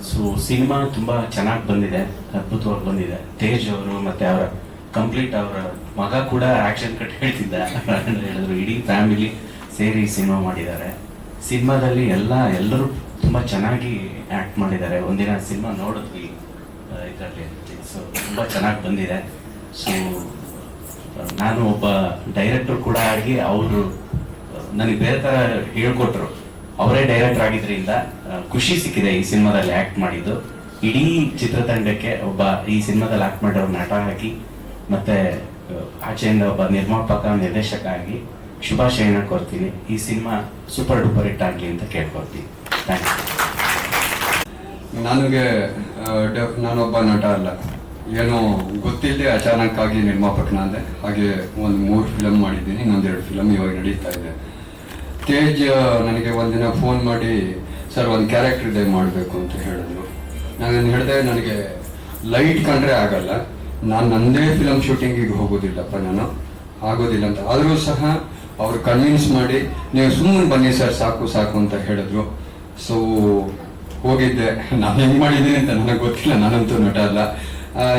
S9: ಸೊ ಸಿನಿಮಾ ತುಂಬ ಚೆನ್ನಾಗಿ ಬಂದಿದೆ, ಅದ್ಭುತವಾಗಿ ಬಂದಿದೆ. ತೇಜ್ ಅವರು ಮತ್ತು ಅವರ ಅವರ ಮಗ ಕೂಡ ಆಕ್ಷನ್ ಕಟ್ ಹೇಳ್ತಿದ್ದ ಹೇಳಿದ್ರು. ಇಡೀ ಫ್ಯಾಮಿಲಿ ಸೇರಿ ಸಿನಿಮಾ ಮಾಡಿದ್ದಾರೆ. ಸಿನಿಮಾದಲ್ಲಿ ಎಲ್ಲರೂ ತುಂಬ ಚೆನ್ನಾಗಿ ಆ್ಯಕ್ಟ್ ಮಾಡಿದ್ದಾರೆ. ಒಂದಿನ ಸಿನಿಮಾ ನೋಡಿದ್ವಿ ಇದರಲ್ಲಿ. ಸೊ ತುಂಬ ಚೆನ್ನಾಗಿ ಬಂದಿದೆ. ಸೊ ನಾನು ಒಬ್ಬ ಡೈರೆಕ್ಟರ್ ಕೂಡ ಆಗಿ ಅವರು ನನಗೆ ಬೇರೆ ಥರ ಹೇಳ್ಕೊಟ್ರು. ಅವರೇ ಡೈರೆಕ್ಟರ್ ಆಗಿದ್ರಿಂದ ಖುಷಿ ಸಿಕ್ಕಿದೆ ಈ ಸಿನಿಮಾದಲ್ಲಿ ಆ್ಯಕ್ಟ್ ಮಾಡಿದ್ದು. ಇಡೀ ಚಿತ್ರತಂಡಕ್ಕೆ ಒಬ್ಬ ಈ ಸಿನಿಮಾದಲ್ಲಿ ಆ್ಯಕ್ಟ್ ಮಾಡಿರೋ ನಟ ಆಗಿ ಮತ್ತೆ ಆಚೆಯಿಂದ ಒಬ್ಬ ನಿರ್ಮಾಪಕ ನಿರ್ದೇಶಕ ಆಗಿ ಶುಭಾಶಯನ ಕೋರ್ತೀನಿ. ಈ ಸಿನಿಮಾ ಸೂಪರ್ ಡೂಪರ್ ಹಿಟ್ ಆಗಲಿ ಅಂತ ಕೇಳ್ಕೊಳ್ತೀನಿ. ಥ್ಯಾಂಕ್ಸ್.
S10: ನನಗೆ ನಾನೊಬ್ಬ ನಟ ಅಲ್ಲ, ಏನೋ ಗೊತ್ತಿಲ್ಲದೆ ಅಚಾನಕ್ಕಾಗಿ ನಿರ್ಮಾಪಕನಾದೆ. ಹಾಗೆ ಒಂದು 3 ಫಿಲಮ್ ಮಾಡಿದ್ದೀನಿ, ಇನ್ನೊಂದು 2 ಫಿಲಮ್ ಇವಾಗ ನಡೀತಾ ಇದೆ. ತೇಜ್ ನನಗೆ ಒಂದಿನ ಫೋನ್ ಮಾಡಿ, ಸರ್ ಒಂದು ಕ್ಯಾರೆಕ್ಟರ್ ಇದೆ ಮಾಡಬೇಕು ಅಂತ ಹೇಳಿದ್ರು. ನಾನು ಹೇಳಿದೆ, ನನಗೆ ಲೈಟ್ ಕಂಡ್ರೆ ಆಗಲ್ಲ, ನಾನು ನನ್ನದೇ ಫಿಲಮ್ ಶೂಟಿಂಗಿಗೆ ಹೋಗೋದಿಲ್ಲಪ್ಪ, ನಾನು ಆಗೋದಿಲ್ಲ ಅಂತ. ಆದರೂ ಸಹ ಅವರು ಕನ್ವಿನ್ಸ್ ಮಾಡಿ, ನೀವು ಸುಮ್ಮನೆ ಬನ್ನಿ ಸರ್, ಸಾಕು ಅಂತ ಹೇಳಿದ್ರು. ಸೊ ಹೋಗಿದ್ದೆ. ನಾನು ಹೆಂಗೆ ಮಾಡಿದ್ದೀನಿ ಅಂತ ನನಗೆ ಗೊತ್ತಿಲ್ಲ, ನಾನಂತೂ ನಟ ಅಲ್ಲ.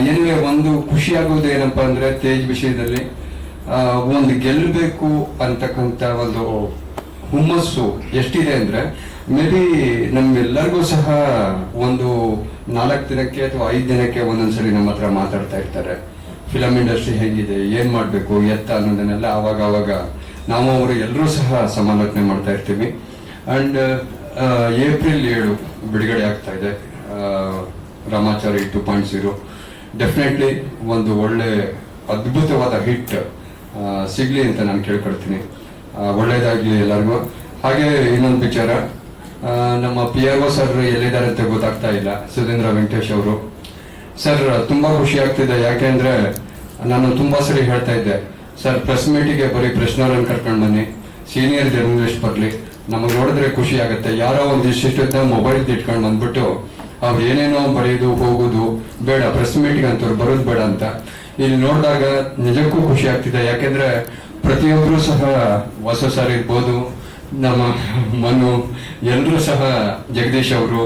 S10: ಏನಿವೆ ಒಂದು ಖುಷಿ ಆಗೋದು ಏನಪ್ಪ ಅಂದರೆ, ತೇಜ್ ವಿಷಯದಲ್ಲಿ ಒಂದು ಗೆಲ್ಲಬೇಕು ಅಂತಕ್ಕಂಥ ಒಂದು ಹುಮ್ಮಸ್ಸು ಎಷ್ಟಿದೆ ಅಂದರೆ, ಮೇ ಬಿ ನಮ್ಗೆಲ್ಲರಿಗೂ ಸಹ ಒಂದು 4 ದಿನಕ್ಕೆ ಅಥವಾ 5 ದಿನಕ್ಕೆ ಒಂದೊಂದ್ಸರಿ ನಮ್ಮ ಹತ್ರ ಮಾತಾಡ್ತಾ ಇರ್ತಾರೆ. ಫಿಲಮ್ ಇಂಡಸ್ಟ್ರಿ ಹೇಗಿದೆ, ಏನು ಮಾಡಬೇಕು, ಎತ್ತ ಅನ್ನೋದನ್ನೆಲ್ಲ ಆವಾಗ ನಾವು ಅವರು ಎಲ್ಲರೂ ಸಹ ಸಮಾಲೋಚನೆ ಮಾಡ್ತಾ ಇರ್ತೀವಿ. ಆ್ಯಂಡ್ ಏಪ್ರಿಲ್ 7 ಬಿಡುಗಡೆ ಆಗ್ತಾ ಇದೆ ರಾಮಾಚಾರಿ 2.0. ಡೆಫಿನೆಟ್ಲಿ ಒಂದು ಒಳ್ಳೆ ಅದ್ಭುತವಾದ ಹಿಟ್ ಸಿಗಲಿ ಅಂತ ನಾನು ಕೇಳ್ಕೊಳ್ತೀನಿ. ಒಳ್ಳೇದಾಗಲಿ ಎಲ್ಲರಿಗೂ. ಹಾಗೆ ಇನ್ನೊಂದು ವಿಚಾರ, ನಮ್ಮ PRO ಸರ್ ಎಲ್ಲಿದ್ದಾರೆ ಅಂತ ಗೊತ್ತಾಗ್ತಾ ಇಲ್ಲ, ಸುಧೀಂದ್ರ ವೆಂಕಟೇಶ್ ಅವರು. ಸರ್ ತುಂಬ ಖುಷಿ ಆಗ್ತಿದೆ, ಯಾಕೆಂದರೆ ನಾನು ತುಂಬ ಸರಿ ಹೇಳ್ತಾ ಇದ್ದೆ, ಸರ್ ಪ್ರೆಸ್ ಮೀಟಿಗೆ ಬರೀ ಪ್ರಶ್ನವರನ್ನು ಕರ್ಕೊಂಡು ಬನ್ನಿ, ಸೀನಿಯರ್ ಜರ್ನಲಿಸ್ಟ್ ಬರಲಿ, ನಮಗೆ ನೋಡಿದ್ರೆ ಖುಷಿ ಆಗುತ್ತೆ. ಯಾರೋ ಒಂದು ಇಷ್ಟಿದ್ದ ಮೊಬೈಲ್ ಇಟ್ಕೊಂಡು ಬಂದ್ಬಿಟ್ಟು ಅವ್ರು ಏನೇನೋ ಬರೆಯೋದು ಹೋಗೋದು ಬೇಡ, ಪ್ರೆಸ್ ಮೀಟಿಗೆ ಅಂತವ್ರು ಬರೋದು ಬೇಡ ಅಂತ. ಇಲ್ಲಿ ನೋಡಿದಾಗ ನಿಜಕ್ಕೂ ಖುಷಿ ಆಗ್ತಿದೆ. ಯಾಕೆಂದ್ರೆ ಪ್ರತಿಯೊಬ್ಬರು ಸಹ ಹೊಸ ಸರ್ ಇರ್ಬೋದು, ನಮ್ಮ ಮನು, ಎಲ್ಲರೂ ಸಹ ಜಗದೀಶ್ ಅವರು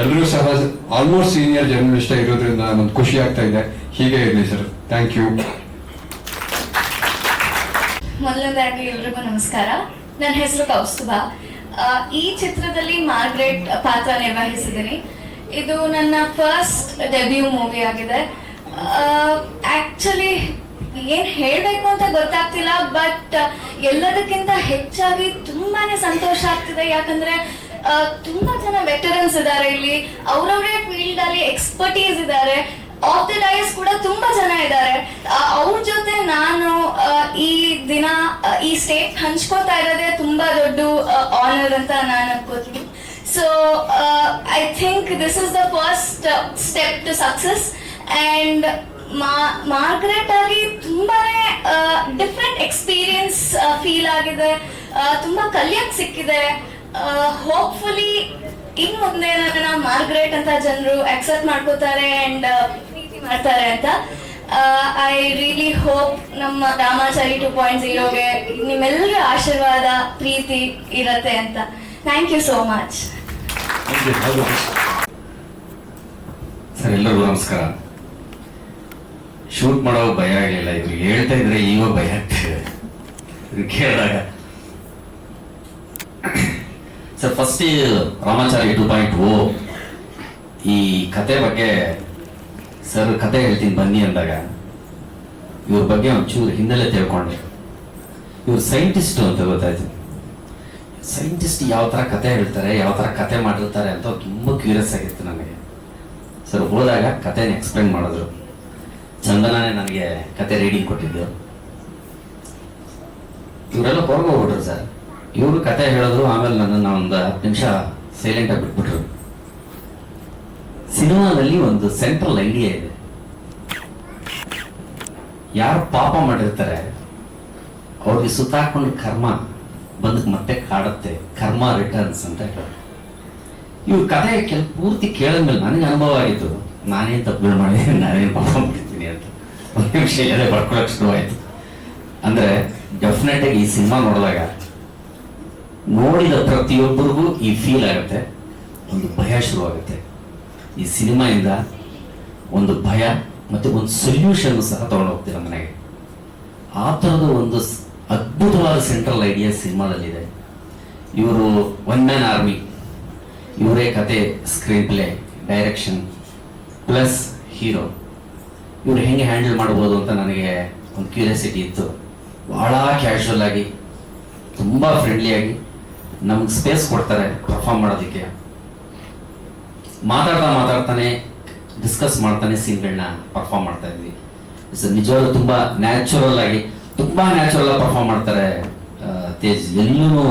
S10: ಎಲ್ಲರೂ ಸಹ ಆಲ್ಮೋಸ್ಟ್ ಸೀನಿಯರ್ ಜರ್ನಲಿಸ್ಟ್ ಇರೋದ್ರಿಂದ ನಮ್ಗೆ ಖುಷಿ ಆಗ್ತಾ ಇದೆ. ಹೀಗೆ ಇರಲಿ ಸರ್. Thank you.
S11: ಮೊದಲನೇದಾಗಿ ಎಲ್ರಿಗೂ ನಮಸ್ಕಾರ. ನನ್ನ ಹೆಸರು ಕೌಸ್ತುಭ. ಈ ಚಿತ್ರದಲ್ಲಿ ಮಾರ್ಗ್ರೆಟ್ ಪಾತ್ರ ನಿರ್ವಹಿಸಿದ್ದೀನಿ. ಇದು ನನ್ನ ಫಸ್ಟ್ ಡೆಬ್ಯೂ ಮೂವಿ ಆಗಿದೆ. ಆಕ್ಚುಲಿ ಏನ್ ಹೇಳ್ಬೇಕು ಅಂತ ಗೊತ್ತಾಗ್ತಿಲ್ಲ, ಬಟ್ ಎಲ್ಲದಕ್ಕಿಂತ ಹೆಚ್ಚಾಗಿ ತುಂಬಾನೇ ಸಂತೋಷ ಆಗ್ತಿದೆ. ಯಾಕಂದ್ರೆ ತುಂಬಾ ಜನ ವೆಟರನ್ಸ್ ಇದ್ದಾರೆ ಇಲ್ಲಿ, ಅವ್ರವ್ರೇ ಫೀಲ್ಡ್ ಅಲ್ಲಿ ಎಕ್ಸ್ಪರ್ಟೀಸ್ ಇದ್ದಾರೆ. ಆಫ್ ದ ಡೈಸ್ ಕೂಡ ತುಂಬಾ ಜನ ಇದ್ದಾರೆ. ಅವ್ರ ಜೊತೆ ನಾನು ಈ ದಿನ ಈ ಸ್ಟೇಟ್ ಹಂಚ್ಕೋತಾ ಇರೋದೇ ತುಂಬಾ ದೊಡ್ಡ ಆನರ್ ಅಂತ ನಾನು ಅನ್ಕೋತೀನಿ. So I think this is the first step to success. And Margaret ಆಗಿ ತುಂಬಾನೇ ಡಿಫ್ರೆಂಟ್ ಎಕ್ಸ್ಪೀರಿಯನ್ಸ್ ಫೀಲ್ ಆಗಿದೆ, ತುಂಬಾ ಕಲಿಯಕ್ ಸಿಕ್ಕಿದೆ. ಹೋಪ್ಫುಲಿ ಇನ್ ಮುಂದೆ ನನ್ನ ಮಾರ್ಗ್ರೆಟ್ ಅಂತ ಜನರು ಅಕ್ಸೆಪ್ಟ್ ಮಾಡ್ಕೋತಾರೆ ಅಂಡ್ ಪ್ರೀತಿ ಮಾಡ್ತಾರೆ ಅಂತ. ಐ ರಿಯಲಿ ಹೋಪ್ ನಮ್ಮ ರಾಮಾಚಾರಿ 2.0ಗೆ ನಿಮ್ಮೆಲ್ಲರ ಆಶೀರ್ವಾದ ಪ್ರೀತಿ ಇರತ್ತೆ ಅಂತ. Thank you so much.
S9: Sir, ಎಲ್ಲರಿಗೂ ನಮಸ್ಕಾರ. ಶೂಟ್ ಮಾಡೋ ಭಯ ಆಗಲಿಲ್ಲ, ಇವ್ರು ಹೇಳ್ತಾ ಇದ್ರೆ ಇವಾಗ ಭಯ ಆಗ್ತಿದೆ ಇವ್ರು ಕೇಳಿದಾಗ. ಸರ್, ಫಸ್ಟ್ ರಾಮಾಚಾರಿ 2.0 ಈ ಕತೆ ಬಗ್ಗೆ ಸರ್ ಕತೆ ಹೇಳ್ತೀನಿ ಬನ್ನಿ ಅಂದಾಗ ಇವ್ರ ಬಗ್ಗೆ ಒಂಚೂರು ಹಿನ್ನೆಲೆ ತಿಳ್ಕೊಂಡೆ. ಇವ್ರು ಸೈಂಟಿಸ್ಟ್ ಅಂತ ಗೊತ್ತಾಯ್ತು. ಸೈಂಟಿಸ್ಟ್ ಯಾವ ಥರ ಕತೆ ಹೇಳ್ತಾರೆ, ಯಾವ ಥರ ಕತೆ ಮಾಡಿರ್ತಾರೆ ಅಂತ ತುಂಬ ಕ್ಯೂರಿಯಸ್ ಆಗಿತ್ತು ನನಗೆ. ಸರ್ ಹೋದಾಗ ಕತೆನ ಎಕ್ಸ್ಪ್ಲೇನ್ ಮಾಡಿದ್ರು. ಚಂದನಾನೇ ನನಗೆ ಕತೆ ರೀಡಿಂಗ್ ಕೊಟ್ಟಿದ್ದು. ಇವರೆಲ್ಲ ಹೊರಗೋಗ್ಬಿಟ್ರು ಸರ್. ಇವರು ಕತೆ ಹೇಳಿದ್ರು. ಆಮೇಲೆ ನನ್ನನ್ನು ಒಂದು 10 ನಿಮಿಷ
S12: ಸೈಲೆಂಟ್ ಆಗಿ ಬಿಟ್ಬಿಟ್ರು. ಸಿನಿಮಾದಲ್ಲಿ ಒಂದು ಸೆಂಟ್ರಲ್ ಐಡಿಯಾ ಇದೆ. ಯಾರು ಪಾಪ ಮಾಡಿರ್ತಾರೆ ಅವ್ರಿಗೆ ಸುತ್ತಾಕೊಂಡು ಕರ್ಮ ಬಂದಕ್ಕೆ ಮತ್ತೆ ಕಾಡುತ್ತೆ, ಕರ್ಮ ರಿಟರ್ನ್ಸ್ ಅಂತ ಹೇಳಿ. ಇವ್ರ ಕಥೆ ಪೂರ್ತಿ ಕೇಳಿದ್ಮೇಲೆ ನನಗೆ ಅನುಭವ ಆಗಿತ್ತು, ನಾನೇನು ತಪ್ಪುಗಳು ಮಾಡಿದ್ದೀನಿ, ನಾನೇನು ಪಾಪ ಮಾಡಿದ್ದೀನಿ ಅಂತ ಒಂದು ನಿಮಿಷ ಎದೆ ಬರ್ಕೊಳಕ್ಕೆ ಶುರುವಾಯಿತು. ಅಂದರೆ ಡೆಫಿನೆಟ್ ಆಗಿ ಈ ಸಿನಿಮಾ ನೋಡಿದ ಪ್ರತಿಯೊಬ್ಬರಿಗೂ ಈ ಫೀಲ್ ಆಗುತ್ತೆ, ಒಂದು ಭಯ ಶುರುವಾಗುತ್ತೆ. ಈ ಸಿನಿಮಾಯಿಂದ ಒಂದು ಭಯ ಮತ್ತು ಒಂದು ಸೊಲ್ಯೂಷನ್ ಸಹ ತಗೊಂಡು ಹೋಗ್ತೀರ ಮನೆಗೆ. ಆ ಥರದ ಒಂದು ಅದ್ಭುತವಾದ ಸೆಂಟ್ರಲ್ ಐಡಿಯಾ ಸಿನಿಮಾದಲ್ಲಿದೆ. ಇವರು ಒನ್ ಮ್ಯಾನ್ ಆರ್ಮಿ, ಇವರೇ ಕತೆ, screen play, direction plus hero. ಇವ್ರು ಹೆಂಗೆ ಹ್ಯಾಂಡಲ್ ಮಾಡ್ಬೋದು ಅಂತ ನನಗೆ ಒಂದು ಕ್ಯೂರಿಯಾಸಿಟಿ ಇತ್ತು. ಭಾಳ ಕ್ಯಾಶುವಲ್ ಆಗಿ, ತುಂಬ ಫ್ರೆಂಡ್ಲಿಯಾಗಿ ನಮ್ಗೆ ಸ್ಪೇಸ್ ಕೊಡ್ತಾರೆ ಪರ್ಫಾರ್ಮ್ ಮಾಡೋದಕ್ಕೆ. ಮಾತಾಡ್ತಾನೆ ಡಿಸ್ಕಸ್ ಮಾಡ್ತಾನೆ ಸೀನ್ಗಳನ್ನ ಪರ್ಫಾರ್ಮ್ ಮಾಡ್ತಾ ಇದ್ವಿ. ನಿಜವಾಗ್ಲೂ ತುಂಬ ನ್ಯಾಚುರಲ್ ಆಗಿ ಪರ್ಫಾರ್ಮ್ ಮಾಡ್ತಾರೆ ತೇಜ್. ಎಲ್ಲೂ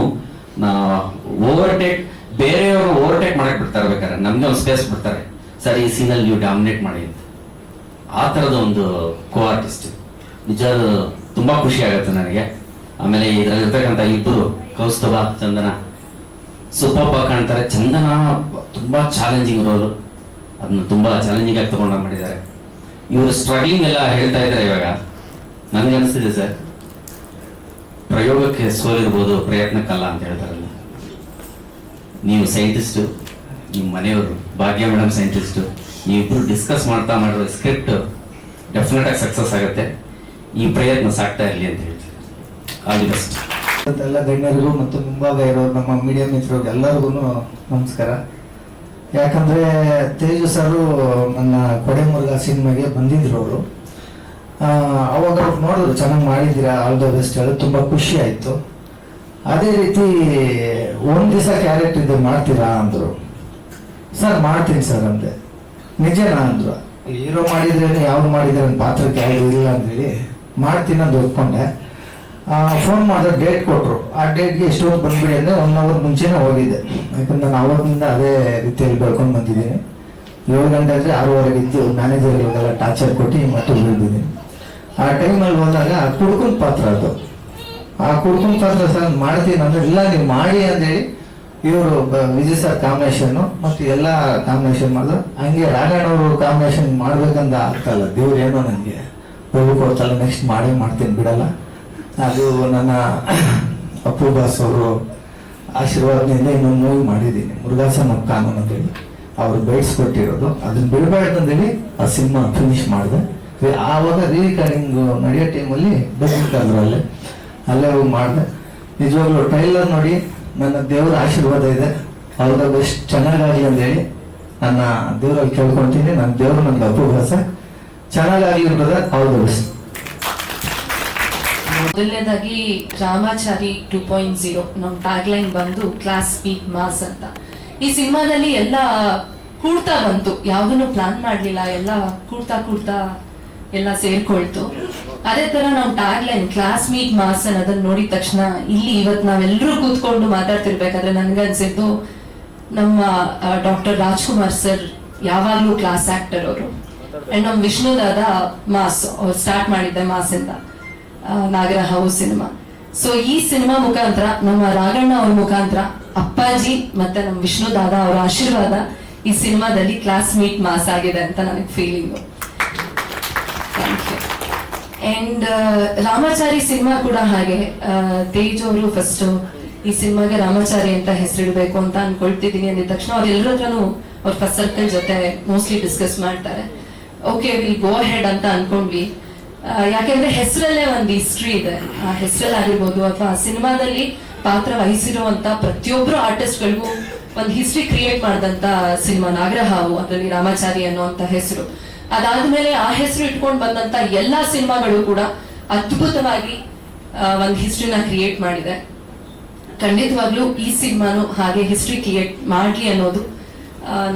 S12: ಬೇರೆಯವರು ಓವರ್ಟೇಕ್ ಮಾಡಕ್ ಬಿಡ್ತಾರೆ, ಬೇಕಾದ್ರೆ ನಮ್ಗೆ ಒಂದು ಸ್ಪೇಸ್ ಬಿಡ್ತಾರೆ, ಸರ್ ಈ ಸೀನಲ್ಲಿ ನೀವು ಡಾಮಿನೇಟ್ ಮಾಡಿ ಅಂತ. ಆ ಥರದ ಒಂದು ಕೋ ಆರ್ಟಿಸ್ಟ್ ನಿಜ ತುಂಬಾ ಖುಷಿ ಆಗುತ್ತೆ ನನಗೆ. ಆಮೇಲೆ ಇದರಲ್ಲಿರ್ತಕ್ಕಂಥ ಇಬ್ಬರು ಕೌಸ್ತುಭ, ಚಂದನ ಸೂಪರ್ ಕಾಣ್ತಾರೆ. ಚಂದನ ತುಂಬಾ ಚಾಲೆಂಜಿಂಗ್ ರೋಲು, ಅದನ್ನ ತುಂಬಾ ಚಾಲೆಂಜಿಂಗ್ ಆಗಿ ತಗೊಂಡು ಮಾಡಿದ್ದಾರೆ. ಇವರು ಸ್ಟ್ರಗ್ಲಿಂಗ್ ಎಲ್ಲ ಹೇಳ್ತಾ ಇದ್ದಾರೆ. ಇವಾಗ ನನಗೆ ಅನಿಸ್ತಿದೆ ಸರ್, ಪ್ರಯೋಗಕ್ಕೆ ಸೋಲಿರ್ಬೋದು, ಪ್ರಯತ್ನಕ್ಕಲ್ಲ ಅಂತ ಹೇಳ್ತಾರಲ್ಲ. ನೀವು ಸೈಂಟಿಸ್ಟು, ನಿಮ್ಮ ಮನೆಯವರು ಭಾಗ್ಯ ಮೇಡಮ್ ಸೈಂಟಿಸ್ಟು, ನೀವಿಬ್ರು ಡಿಸ್ಕಸ್ ಮಾಡ್ತಾ ಮಾಡಿರೋ ಸ್ಕ್ರಿಪ್ಟ್ ಡೆಫಿನೆಟ್ ಆಗಿ ಸಕ್ಸಸ್ ಆಗುತ್ತೆ. ಈ ಪ್ರಯತ್ನ ಸಾಕ್ತಾ ಇರಲಿ ಅಂತ ಹೇಳ್ತೀನಿ. All the best.
S13: ಎಲ್ಲ ಗಣ್ಯರಿಗೂ ಮತ್ತು ಮುಂಭಾಗ ಇರೋ ನಮ್ಮ ಮೀಡಿಯಾ ಮಿತ್ರರಿಗೆ ಎಲ್ಲರಿಗೂ ನಮಸ್ಕಾರ. ಯಾಕಂದರೆ ತೇಜು ಸರು ನನ್ನ ಕೊಡೆಮುರುಘ ಸಿನಿಮಾಗೆ ಬಂದಿದ್ರು ಅವರು. ಅವಾಗ ಅವ್ರು ನೋಡಿದ್ರು ಚೆನ್ನಾಗಿ ಮಾಡಿದ್ದೀರಾ, ಆಲ್ ದ ಬೆಸ್ಟ್ ಹೇಳಿ ತುಂಬ ಖುಷಿ ಆಯಿತು. ಅದೇ ರೀತಿ ಒಂದು ದಿವಸ ಕ್ಯಾರೆಕ್ಟರ್ ಇದೆ ಮಾಡ್ತೀರಾ ಅಂದರು. ಸರ್ ಮಾಡ್ತೀನಿ ಸರ್ ಅಂದೆ. ನಿಜನಾ ಅಂದರು. ಹೀರೋ ಮಾಡಿದ್ರೇನು ಯಾವ್ದು ಮಾಡಿದ್ರೆ ನನ್ನ ಪಾತ್ರಕ್ಕೆ ಯಾವುದು ಇಲ್ಲ ಅಂತೇಳಿ ಮಾಡ್ತೀನಿ ಅಂತ ಒಪ್ಕೊಂಡೆ. ಫೋನ್ ಮಾಡಿದ್ರೆ ಡೇಟ್ ಕೊಟ್ಟರು. ಆ ಡೇಟ್ಗೆ ಎಷ್ಟೊತ್ತು ಬಂದ್ಬಿಡಿ ಅಂದರೆ 1 hour ಮುಂಚೆನೇ ಹೋಗಿದ್ದೆ. ಯಾಕಂದ್ರೆ ನಾನು ಅವತ್ತಿಂದ ಅದೇ ರೀತಿಯಲ್ಲಿ ಬೆಳ್ಕೊಂಡು ಬಂದಿದ್ದೀನಿ. 7 ಗಂಟೆ ಅಂದರೆ 6:30 ಇದ್ದು ಮ್ಯಾನೇಜರ್ಗಳಿಗೆಲ್ಲ ಟಾರ್ಚರ್ ಕೊಟ್ಟು ಮತ್ತೆ ಬೆಳೆದಿದ್ದೀನಿ. ಆ ಟೈಮಲ್ಲಿ ಹೋದಾಗ ಕುಡ್ಕೊಂಡ್ ಪಾತ್ರ ಅದು. ಆ ಕುಡ್ಕೊಂಡ್ ಪಾತ್ರ ಸರ್ ಮಾಡ್ತೀನಿ ಅಂದರೆ ಇಲ್ಲ ನೀವು ಮಾಡಿ ಅಂತೇಳಿ ಇವರು ವಿಜಯ್ ಸರ್ ಕಾಂಬಿನೇಷನ್ನು ಮತ್ತು ಎಲ್ಲ ಕಾಂಬಿನೇಷನ್ ಮಾಡಿದ್ರು. ಹಂಗೆ ರಾಘಣ್ಣವರು ಕಾಂಬಿನೇಷನ್ ಮಾಡ್ಬೇಕಂತ ಆಗ್ತಲ್ಲ, ದೇವ್ರು ಏನೋ ನನಗೆ ಹೋಗಿ ಕೊಡ್ತಲ್ಲ, ನೆಕ್ಸ್ಟ್ ಮಾಡ್ತೀನಿ ಬಿಡಲ್ಲ. ಅದು ನನ್ನ ಅಪ್ಪು ಬಾಸ್ ಅವರು ಆಶೀರ್ವಾದದಿಂದ ಇನ್ನೊಂದು ಮೂವಿ ಮಾಡಿದ್ದೀನಿ, ಮುರುಘಾಸನ ಕಾನೂನು ಅಂತೇಳಿ ಅವರು ಬೇಯಿಸ್ಕೊಟ್ಟಿರೋದು. ಅದನ್ನ ಬಿಡಬಾರ್ದು ಅಂತೇಳಿ ಆ ಸಿನಿಮಾ ಫಿನಿಶ್ ಮಾಡಿದೆ. ಆವಾಗ ರೀ ರೆಕಾರ್ಡಿಂಗ್ ನಡೆಯೋ ಟೈಮಲ್ಲಿ ಬಂದಿರ್ತಾದ್ರು ಅಲ್ಲೇ ಹೋಗಿ ಮಾಡಿದೆ. ನಿಜವಾಗ್ಲೂ ಟ್ರೈಲರ್ ನೋಡಿ ನನ್ನ ದೇವರ ಆಶೀರ್ವಾದ ಇದೆ. ಅವ್ರ ಬೆಸ್ಟ್ ಚೆನ್ನಾಗಾಗಲಿ ಅಂತೇಳಿ ನನ್ನ ದೇವರಲ್ಲಿ ಕೇಳ್ಕೊಳ್ತೀನಿ. ನನ್ನ ದೇವರು ನನಗೆ ಅಪಭ್ಯಾಸ ಚೆನ್ನಾಗಾಗಲಿ ಬ್ರದರ್, ಅವ್ರ ಬೆಸ್ಟ್.
S14: ಮೊದಲನೇದಾಗಿ ರಾಮಾಚಾರಿ 2.0 ನಮ್ಮ ಟ್ಯಾಗ್ಲೈನ್ ಬಂದು ಕ್ಲಾಸ್ ಸ್ಪೀಕ್ ಮಾಸ್ ಅಂತ. ಈ ಸಿನಿಮಾದಲ್ಲಿ ಎಲ್ಲ ಕೂಡ್ತಾ ಬಂತು, ಯಾವ್ದನ್ನು ಪ್ಲಾನ್ ಮಾಡ್ಲಿಲ್ಲ, ಎಲ್ಲ ಕೂಡ್ತಾ ಎಲ್ಲ ಸೇರ್ಕೊಳ್ತು. ಅದೇ ತರ ನಾವು ಟ್ಯಾಗ್ಲೈನ್ ಕ್ಲಾಸ್ ಮೀಟ್ ಮಾಸ್ ಅನ್ನೋದನ್ನ ನೋಡಿದ ತಕ್ಷಣ ಇಲ್ಲಿ ಇವತ್ತು ನಾವೆಲ್ಲರೂ ಕೂತ್ಕೊಂಡು ಮಾತಾಡ್ತಿರ್ಬೇಕಾದ್ರೆ ನನ್ಗನ್ಸಿದ್ದು ನಮ್ಮ ಡಾಕ್ಟರ್ ರಾಜ್ಕುಮಾರ್ ಸರ್ ಯಾವಾಗ್ಲೂ ಕ್ಲಾಸ್ ಆಕ್ಟರ್ ಅವರು. ಅಂಡ್ ನಮ್ಮ ವಿಷ್ಣು ದಾದ ಮಾಸ್, ಅವ್ರು ಸ್ಟಾರ್ಟ್ ಮಾಡಿದ್ದೆ ಮಾಸ್ ಅಂತ ನಾಗರಹಾವು ಸಿನಿಮಾ. ಸೊ ಈ ಸಿನಿಮಾ ಮುಖಾಂತರ ನಮ್ಮ ರಾಘಣ್ಣ ಅವ್ರ ಮುಖಾಂತರ ಅಪ್ಪಾಜಿ ಮತ್ತೆ ನಮ್ಮ ವಿಷ್ಣು ದಾದ ಅವರ ಆಶೀರ್ವಾದ ಈ ಸಿನಿಮಾದಲ್ಲಿ ಕ್ಲಾಸ್ ಮೀಟ್ ಮಾಸ್ ಆಗಿದೆ ಅಂತ ನನಗೆ ಫೀಲಿಂಗು. ಅಂಡ್ ರಾಮಾಚಾರಿ ಸಿನಿಮಾ ಕೂಡ ಹಾಗೆ. ತೇಜ್ ಅವರು ಫಸ್ಟ್ ಈ ಸಿನಿಮಾಗೆ ರಾಮಾಚಾರಿ ಅಂತ ಹೆಸರಿಡಬೇಕು ಅಂತ ಅನ್ಕೊಳ್ತಿದ್ದೀನಿ ಅಂದಿದ ತಕ್ಷಣ ಅವ್ರೆಲ್ಲರ ಹತ್ರನು ಅವ್ರ ಫಸ್ಟ್ ಸರ್ಕಲ್ ಜೊತೆ ಮೋಸ್ಟ್ಲಿ ಡಿಸ್ಕಸ್ ಮಾಡ್ತಾರೆ. ಓಕೆ ವಿಲ್ ಗೋ ಹೆಡ್ ಅಂತ ಅನ್ಕೊಂಡ್ವಿ. ಯಾಕೆಂದ್ರೆ ಹೆಸರಲ್ಲೇ ಒಂದು ಹಿಸ್ಟ್ರಿ ಇದೆ. ಆ ಹೆಸರಲ್ಲಿ ಆಗಿರ್ಬೋದು ಅಥವಾ ಸಿನಿಮಾದಲ್ಲಿ ಪಾತ್ರ ವಹಿಸಿರುವಂತ ಪ್ರತಿಯೊಬ್ರು ಆರ್ಟಿಸ್ಟ್ಗಳಿಗೂ ಒಂದು ಹಿಸ್ಟ್ರಿ ಕ್ರಿಯೇಟ್ ಮಾಡಿದಂತ ಸಿನಿಮಾ ನಾಗರಹಾವು, ಅದರಲ್ಲಿ ರಾಮಾಚಾರಿ ಅನ್ನುವಂತ ಹೆಸರು. ಅದಾದ್ಮೇಲೆ ಆ ಹೆಸರು ಇಟ್ಕೊಂಡು ಬಂದಂತ ಎಲ್ಲಾ ಸಿನಿಮಾಗಳು ಕೂಡ ಅದ್ಭುತವಾಗಿ ಒಂದು ಹಿಸ್ಟ್ರಿನ ಕ್ರಿಯೇಟ್ ಮಾಡಿದೆ. ಖಂಡಿತವಾಗ್ಲೂ ಈ ಸಿನಿಮಾನು ಹಾಗೆ ಹಿಸ್ಟ್ರಿ ಕ್ರಿಯೇಟ್ ಮಾಡ್ಲಿ ಅನ್ನೋದು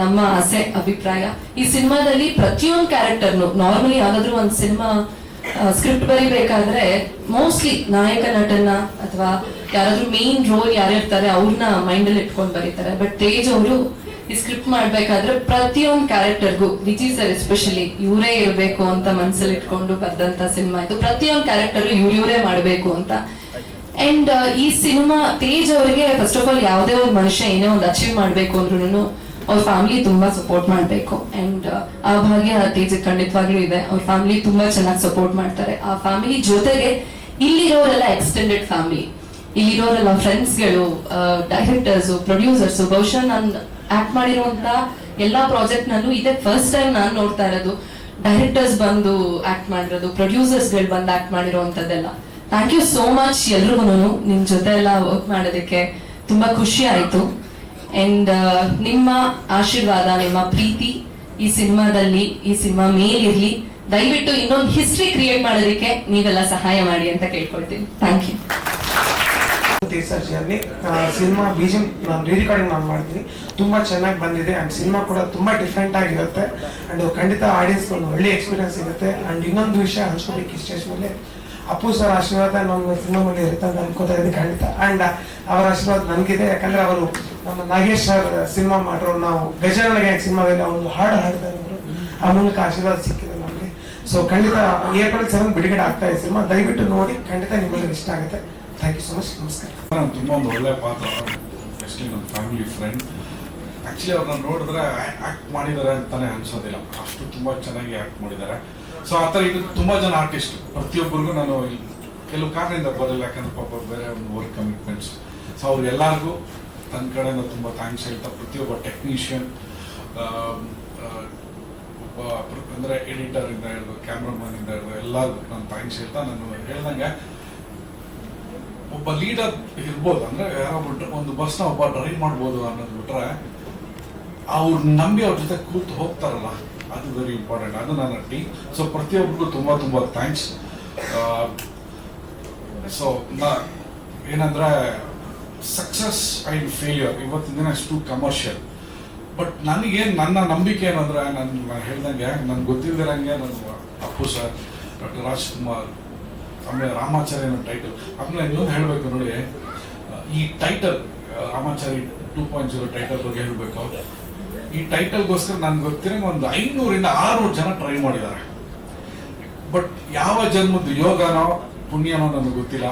S14: ನಮ್ಮ ಆಸೆ, ಅಭಿಪ್ರಾಯ. ಈ ಸಿನಿಮಾದಲ್ಲಿ ಪ್ರತಿಯೊಂದು ಕ್ಯಾರೆಕ್ಟರ್ನು ನಾರ್ಮಲಿ ಯಾವ್ದಾದ್ರು ಒಂದು ಸಿನಿಮಾ ಸ್ಕ್ರಿಪ್ಟ್ ಬರಿಬೇಕಾದ್ರೆ ಮೋಸ್ಟ್ಲಿ ನಾಯಕ ನಟನ ಅಥವಾ ಯಾರಾದ್ರೂ ಮೇನ್ ರೋಲ್ ಯಾರಿರ್ತಾರೆ ಅವ್ರನ್ನ ಮೈಂಡಲ್ಲಿ ಇಟ್ಕೊಂಡು ಬರೀತಾರೆ. ಬಟ್ ತೇಜ್ ಅವರು ಈ ಸ್ಕ್ರಿಪ್ಟ್ ಮಾಡ್ಬೇಕಾದ್ರೆ ಪ್ರತಿಯೊಂದು ಕ್ಯಾರೆಕ್ಟರ್ಗೂ, ವಿಜಿ ಸರ್ ಎಸ್ಪೆಷಲಿ ಇವರೇ ಇರಬೇಕು ಅಂತ ಮನ್ಸಲ್ಲಿ ಇಟ್ಕೊಂಡು ಬರ್ದಂತ ಸಿನಿಮಾ ಇದು. ಪ್ರತಿಯೊಂದು ಕ್ಯಾರೆಕ್ಟರ್ ಇವರೇ ಮಾಡಬೇಕು ಅಂತ. ಅಂಡ್ ಈ ಸಿನಿಮಾ ತೇಜ್ ಅವರಿಗೆ ಫಸ್ಟ್ ಆಫ್ ಆಲ್ ಯಾವುದೇ ಒಂದು ಮನುಷ್ಯ ಏನೇ ಒಂದು ಅಚೀವ್ ಮಾಡ್ಬೇಕು ಅಂದ್ರೂ ಅವ್ರ ಫ್ಯಾಮಿಲಿ ತುಂಬಾ ಸಪೋರ್ಟ್ ಮಾಡ್ಬೇಕು. ಅಂಡ್ ಆ ಭಾಗ್ಯ ತೇಜ್ ಖಂಡಿತವಾಗ್ಲೂ ಇದೆ. ಅವ್ರ ಫ್ಯಾಮಿಲಿ ತುಂಬಾ ಚೆನ್ನಾಗಿ ಸಪೋರ್ಟ್ ಮಾಡ್ತಾರೆ. ಆ ಫ್ಯಾಮಿಲಿ ಜೊತೆಗೆ ಇಲ್ಲಿರೋರೆಲ್ಲ ಎಕ್ಸ್ಟೆಂಡೆಡ್ ಫ್ಯಾಮಿಲಿ, ಇಲ್ಲಿರೋರೆಲ್ಲ ಫ್ರೆಂಡ್ಸ್ಗಳು, ಡೈರೆಕ್ಟರ್ಸ್, ಪ್ರೊಡ್ಯೂಸರ್ಸ್. ಬಹುಶಃ ನಾನು ಆಕ್ಟ್ ಮಾಡಿರುವಂತ ಎಲ್ಲಾ ಪ್ರಾಜೆಕ್ಟ್ ನಲ್ಲೂ ಇದೇ ಫಸ್ಟ್ ಟೈಮ್ ನಾನು ನೋಡ್ತಾ ಇರೋದು ಡೈರೆಕ್ಟರ್ಸ್ ಬಂದು ಆಕ್ಟ್ ಮಾಡಿರೋದು, ಪ್ರೊಡ್ಯೂಸರ್ಸ್ ಗಳು ಬಂದು ಆಕ್ಟ್ ಮಾಡಿರುವಂತದ್ದೆಲ್ಲ. ಥ್ಯಾಂಕ್ ಯು ಸೋ ಮಚ್ ಎಲ್ರಿಗೂ. ನಿಮ್ ಜೊತೆ ಎಲ್ಲ ವರ್ಕ್ ಮಾಡೋದಕ್ಕೆ ತುಂಬಾ ಖುಷಿ ಆಯ್ತು. ಅಂಡ್ ನಿಮ್ಮ ಆಶೀರ್ವಾದ, ನಿಮ್ಮ ಪ್ರೀತಿ ಈ ಸಿನಿಮಾದಲ್ಲಿ, ಈ ಸಿನಿಮಾ ಮೇಲಿರ್ಲಿ. ದಯವಿಟ್ಟು ಇನ್ನೊಂದು ಹಿಸ್ಟ್ರಿ ಕ್ರಿಯೇಟ್ ಮಾಡೋದಕ್ಕೆ ನೀವೆಲ್ಲ ಸಹಾಯ ಮಾಡಿ ಅಂತ ಕೇಳ್ಕೊಳ್ತೀನಿ. Thank you.
S15: ಅಲ್ಲಿ ಸಿನಿಮಾ ಬೀಜಿಂಗ್ ನಾನು ರಿಕಾರ್ಡಿಂಗ್ ನಾನು ಮಾಡ್ತೀನಿ, ತುಂಬಾ ಚೆನ್ನಾಗಿ ಬಂದಿದೆ. ಅಂಡ್ ಸಿನಿಮಾ ಕೂಡ ತುಂಬಾ ಡಿಫ್ರೆಂಟ್ ಆಗಿರುತ್ತೆ. ಅಂಡ್ ಖಂಡಿತ ಆಡಿಯನ್ಸ್ ಒಂದು ಒಳ್ಳೆ ಎಕ್ಸ್ಪೀರಿಯನ್ಸ್ ಇರುತ್ತೆ. ಅಂಡ್ ಇನ್ನೊಂದು ವಿಷಯ ಹಂಚ್ಕೋಬೇಕು ಸ್ಟೇಜ್ ಮೇಲೆ, ಅಪ್ಪು ಸರ್ ಆಶೀರ್ವಾದ ನಮ್ಮ ಸಿನಿಮಾ ಮೇಲೆ ಇರುತ್ತೆ ಅಂತ ಅನ್ಕೋತಾ ಇದ್ದೀನಿ ಖಂಡಿತ. ಅಂಡ್ ಅವರ ಆಶೀರ್ವಾದ ನನಗಿದೆ, ಯಾಕಂದ್ರೆ ಅವರು ನಮ್ಮ ನಾಗೇಶ್ ಸರ್ ಸಿನಿಮಾ ಮಾಡಿರೋ ನಾವು ಗಜಾನಗೆ ಸಿನಿಮಾದಲ್ಲಿ ಒಂದು ಹಾಡು ಹಾಡ್ತಾ ಇದ್ರು, ಆ ಮೂಲಕ ಆಶೀರ್ವಾದ ಸಿಕ್ಕಿದೆ ನಮಗೆ. ಸೊ ಖಂಡಿತ ಏಪ್ರಿಲ್ 7 ಬಿಡುಗಡೆ ಆಗ್ತಾ ಇದೆ ಸಿನಿಮಾ, ದಯವಿಟ್ಟು ನೋಡಿ, ಖಂಡಿತ ನಿಮಗೆ ಇಷ್ಟ ಆಗುತ್ತೆ. Thank you so much. ನಮಸ್ಕಾರ.
S2: ನಾನು ತುಂಬ ಒಂದು ಒಳ್ಳೆ ಪಾತ್ರ, ಎಸ್ಪೆಷಲಿ ನನ್ನ ಫ್ಯಾಮಿಲಿ ಫ್ರೆಂಡ್. ಆ್ಯಕ್ಚುಲಿ ಅವ್ರನ್ನ ನೋಡಿದ್ರೆ ಆ್ಯಕ್ಟ್ ಮಾಡಿದ್ದಾರೆ ಅಂತಾನೆ ಅನ್ಸೋದಿಲ್ಲ, ಅಷ್ಟು ತುಂಬ ಚೆನ್ನಾಗಿ ಆ್ಯಕ್ಟ್ ಮಾಡಿದ್ದಾರೆ. ಸೊ ಆ ಥರ ಇದು ತುಂಬ ಜನ ಆರ್ಟಿಸ್ಟ್, ಪ್ರತಿಯೊಬ್ಬರಿಗೂ ನಾನು ಕೆಲವು ಕಾರಣದಿಂದ ಬರಲ್ಲ, ಯಾಕಂದ್ರೆ ಪಾಪ ಬೇರೆ ಒಂದು ವರ್ಕ್ ಕಮಿಟ್ಮೆಂಟ್ಸ್. ಸೊ ಅವ್ರಿಗೆಲ್ಲರಿಗೂ ನನ್ನ ಕಡೆಯಿಂದ ತುಂಬ ಥ್ಯಾಂಕ್ಸ್ ಹೇಳ್ತಾ, ಪ್ರತಿಯೊಬ್ಬ ಟೆಕ್ನಿಷಿಯನ್, ಒಬ್ಬ ಅಂದರೆ ಎಡಿಟರಿಂದ ಹಿಡಿದು ಕ್ಯಾಮ್ರಾಮನ್ನಿಂದ ಹಿಡಿದು ಎಲ್ಲರಿಗೂ ನಾನು ಥ್ಯಾಂಕ್ಸ್ ಹೇಳ್ತಾ, ನಾನು ಹೇಳ್ದಂಗೆ ಒಬ್ಬ ಲೀಡರ್ ಇರ್ಬೋದು, ಅಂದ್ರೆ ಯಾರೊಬ್ಬ ಒಂದು ಬಸ್ನ ಒಬ್ಬ ಡ್ರೈವ್ ಮಾಡ್ಬೋದು ಅನ್ನೋದು ಬಿಟ್ರೆ, ಅವ್ರು ನಂಬಿ ಅವ್ರ ಜೊತೆ ಕೂತು ಹೋಗ್ತಾರಲ್ಲ, ಅದು ವೆರಿ ಇಂಪಾರ್ಟೆಂಟ್. ಅದು ನನ್ನ ಟೀಮ್. ಸೊ ಪ್ರತಿಯೊಬ್ಬರಿಗೂ ತುಂಬಾ ತುಂಬಾ ಥ್ಯಾಂಕ್ಸ್. ಸೊ ಏನಂದ್ರೆ ಸಕ್ಸಸ್ ಅಂಡ್ ಫೇಲ್ಯೂರ್ ಇವತ್ತಿನ ದಿನ ಇಷ್ಟು ಕಮರ್ಷಿಯಲ್. ಬಟ್ ನನಗೇನು ನನ್ನ ನಂಬಿಕೆ ಏನಂದ್ರೆ, ನಾನು ಹೇಳ್ದಂಗೆ ನನ್ಗೆ ಗೊತ್ತಿಲ್ದಿರಂಗೆ ನನ್ನ ಅಪ್ಪು ಸರ್, ಡಾಕ್ಟರ್ ರಾಜ್ಕುಮಾರ್, ಆಮೇಲೆ ರಾಮಾಚಾರಿ ಅನ್ನೋ ಟೈಟಲ್. ಆಮೇಲೆ ಇನ್ನೊಂದು ಹೇಳಬೇಕು ನೋಡಿ, ಈ ಟೈಟಲ್ ರಾಮಾಚಾರಿ 2.0 ಟೈಟಲ್ ಬಗ್ಗೆ ಹೇಳಬೇಕು. ಈ ಟೈಟಲ್ಗೋಸ್ಕರ ನನ್ಗೆ ಗೊತ್ತಿರಂಗೆ ಒಂದು 500ರಿಂದ 600 ಜನ ಟ್ರೈ ಮಾಡಿದ್ದಾರೆ. ಬಟ್ ಯಾವ ಜನ್ಮದ ಯೋಗನೋ ಪುಣ್ಯನೋ ನನಗೆ ಗೊತ್ತಿಲ್ಲ,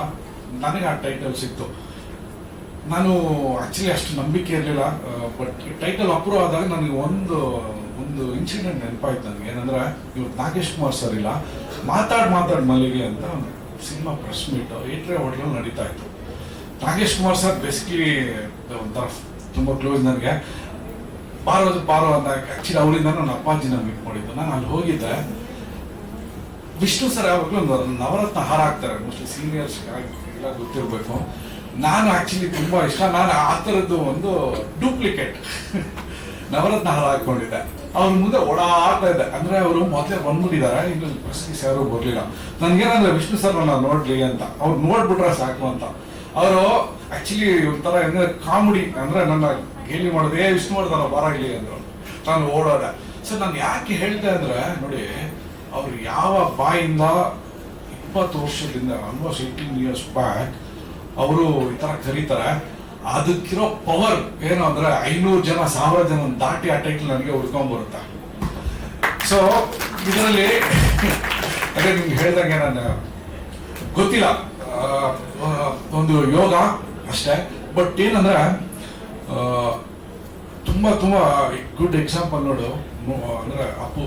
S2: ನನಗೆ ಆ ಟೈಟಲ್ ಸಿಕ್ತು. ನಾನು ಆಕ್ಚುಲಿ ಅಷ್ಟು ನಂಬಿಕೆ ಇರಲಿಲ್ಲ. ಬಟ್ ಈ ಟೈಟಲ್ ಅಪ್ರೂವ್ ಆದಾಗ ನನಗೆ ಒಂದು ಇನ್ಸಿಡೆಂಟ್ ನೆನಪಾಯ್ತು ನನಗೆ. ಏನಂದ್ರೆ, ಇವತ್ತು ನಾಗೇಶ್ ಕುಮಾರ್ ಸರ್ ಇಲ್ಲ, ಮಾತಾಡ್ ಮಲ್ಲಿಗೆ ಅಂತ ಸಿನಿಮಾ ಪ್ರೆಸ್ ಮೀಟ್ ಏಟ್ರೆ ಹೋಟೆಲ್ ನಡೀತಾ ಇತ್ತು. ನಾಗೇಶ್ ಕುಮಾರ್ ಸರ್ ಬೇಸಿಕಲಿ ಒಂಥರ ತುಂಬ ಕ್ಲೋಸ್ ನನಗೆ. ಪಾರೋ ಅಂತ ಆಕ್ಚುಲಿ ಅವರಿಂದ ನನ್ನ ಅಪ್ಪಾಜಿನ ಮೀಟ್ ಮಾಡಿದ್ದು. ನಾನು ಅಲ್ಲಿ ಹೋಗಿದ್ದೆ. ವಿಷ್ಣು ಸರ್ ಯಾವಾಗಲೂ ಒಂದು ನವರತ್ನ ಹಾರ ಹಾಕ್ತಾರೆ, ಮೋಸ್ಟ್ಲಿ ಸೀನಿಯರ್ಸ್ ಎಲ್ಲ ಗೊತ್ತಿರಬೇಕು. ನಾನು ಆಕ್ಚುಲಿ ತುಂಬಾ ಇಷ್ಟ, ನಾನು ಆ ಥರದ್ದು ಒಂದು ಡೂಪ್ಲಿಕೇಟ್ ನವರತ್ನ ಹಾರ ಹಾಕೊಂಡಿದ್ದೆ. ಅವ್ರ ಮುಂದೆ ಓಡಾಡ್ತಾ ಇದ್ದೆ. ಅಂದ್ರೆ ಅವರು ಮೊದಲೇ ಬಂದ್ಬಿಟ್ಟಿದ್ದಾರೆ, ಇನ್ನು ಪ್ರೆಸ್ಗೆ ಯಾರು ಬರ್ಲಿಲ್ಲ. ನನ್ಗೇನಂದ್ರೆ ವಿಷ್ಣು ಸರ್ ನನ್ನ ನೋಡ್ಲಿ ಅಂತ, ಅವ್ರು ನೋಡ್ಬಿಟ್ರೆ ಸಾಕು ಅಂತ. ಅವರು ಆಕ್ಚುಲಿ ಒಂಥರ ಅಂದ್ರೆ ಕಾಮಿಡಿ, ಅಂದ್ರೆ ನನ್ನ ಗೇಲಿ ಮಾಡೋದು, ವಿಷ್ಣು ಮಾಡ್ತಾರ ಬರಾಗ್ಲಿ ಅಂದ್ರು. ನಾನು ಓಡೋದೆ. ಸೊ ನಾನು ಯಾಕೆ ಹೇಳ್ದೆ ಅಂದ್ರೆ, ನೋಡಿ, ಅವ್ರು ಯಾವ ಬಾಯಿಂದ 20 ವರ್ಷದಿಂದ ಆಲ್ಮೋಸ್ಟ್ 18 years ಬ್ಯಾಕ್ ಅವರು ಈ ತರ ಕರೀತಾರೆ. ಅದಕ್ಕಿರೋ ಪವರ್ ಏನು ಅಂದ್ರೆ 500 ಜನ 1000 ಜನ ದಾಟಿ ಆ ಟೈಟಲ್ ನನಗೆ ಉಳ್ಕೊಂಡ್ಬರುತ್ತೆ. ಸೊ ಇದರಲ್ಲಿ ಅದೇ ನಿಮ್ಗೆ ಹೇಳ್ದಂಗೆ, ನಾನು ಗೊತ್ತಿಲ್ಲ, ಒಂದು ಯೋಗ ಅಷ್ಟೇ. ಬಟ್ ಏನಂದ್ರೆ ತುಂಬಾ ಗುಡ್ ಎಕ್ಸಾಂಪಲ್ ನೋಡು. ಅಂದ್ರೆ ಅಪ್ಪು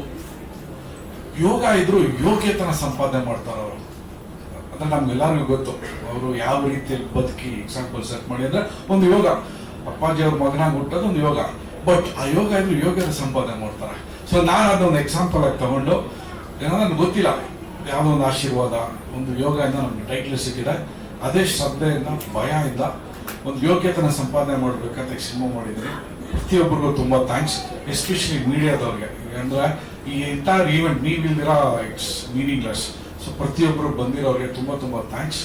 S2: ಯೋಗ ಇದ್ರು ಯೋಗ್ಯತನ ಸಂಪಾದನೆ ಮಾಡ್ತಾರ ಅವರು. ಅಂದ್ರೆ ನಮ್ಗೆಲ್ಲರಿಗೂ ಗೊತ್ತು ಅವರು ಯಾವ ರೀತಿಯಲ್ಲಿ ಬದುಕಿ ಎಕ್ಸಾಂಪಲ್ ಸೆಟ್ ಮಾಡಿ. ಅಂದ್ರೆ ಒಂದು ಯೋಗ, ಅಪ್ಪಾಜಿ ಅವ್ರ ಮಗನಾಗಿ ಹುಟ್ಟೋದು ಒಂದು ಯೋಗ. ಬಟ್ ಆ ಯೋಗ ಇದ್ರು ಯೋಗ್ಯತೆ ಸಂಪಾದನೆ ಮಾಡ್ತಾರೆ. ಸೊ ನಾನು ಅದೊಂದು ಎಕ್ಸಾಂಪಲ್ ಆಗಿ ತಗೊಂಡು, ಏನೋ ನನ್ಗೆ ಗೊತ್ತಿಲ್ಲ, ಯಾವುದೋ ಒಂದು ಆಶೀರ್ವಾದ, ಒಂದು ಯೋಗ ಇಂದ ನಮ್ಗೆ ಟೈಟ್ಲ್ ಸಿಕ್ಕಿದೆ. ಅದೇ ಶ್ರದ್ಧೆಯಿಂದ, ಭಯದಿಂದ ಒಂದು ಯೋಗ್ಯತನ ಸಂಪಾದನೆ ಮಾಡ್ಬೇಕಂತ ಸಿನಿಮಾ ಮಾಡಿದ್ರಿ. ಪ್ರತಿಯೊಬ್ಬರಿಗೂ ತುಂಬಾ ಥ್ಯಾಂಕ್ಸ್, ಎಸ್ಪೆಷಲಿ ಮೀಡಿಯಾದವ್ರಿಗೆ. ಅಂದ್ರೆ ಈ ಎಂಟೈರ್ ಈವೆಂಟ್ ನೀವಿಲ್ದಿರಾ ಇಟ್ಸ್ ಮೀನಿಂಗ್ಲೆಸ್. ಸೊ ಪ್ರತಿಯೊಬ್ಬರು ಬಂದಿರೋರಿಗೆ ತುಂಬಾ ಥ್ಯಾಂಕ್ಸ್.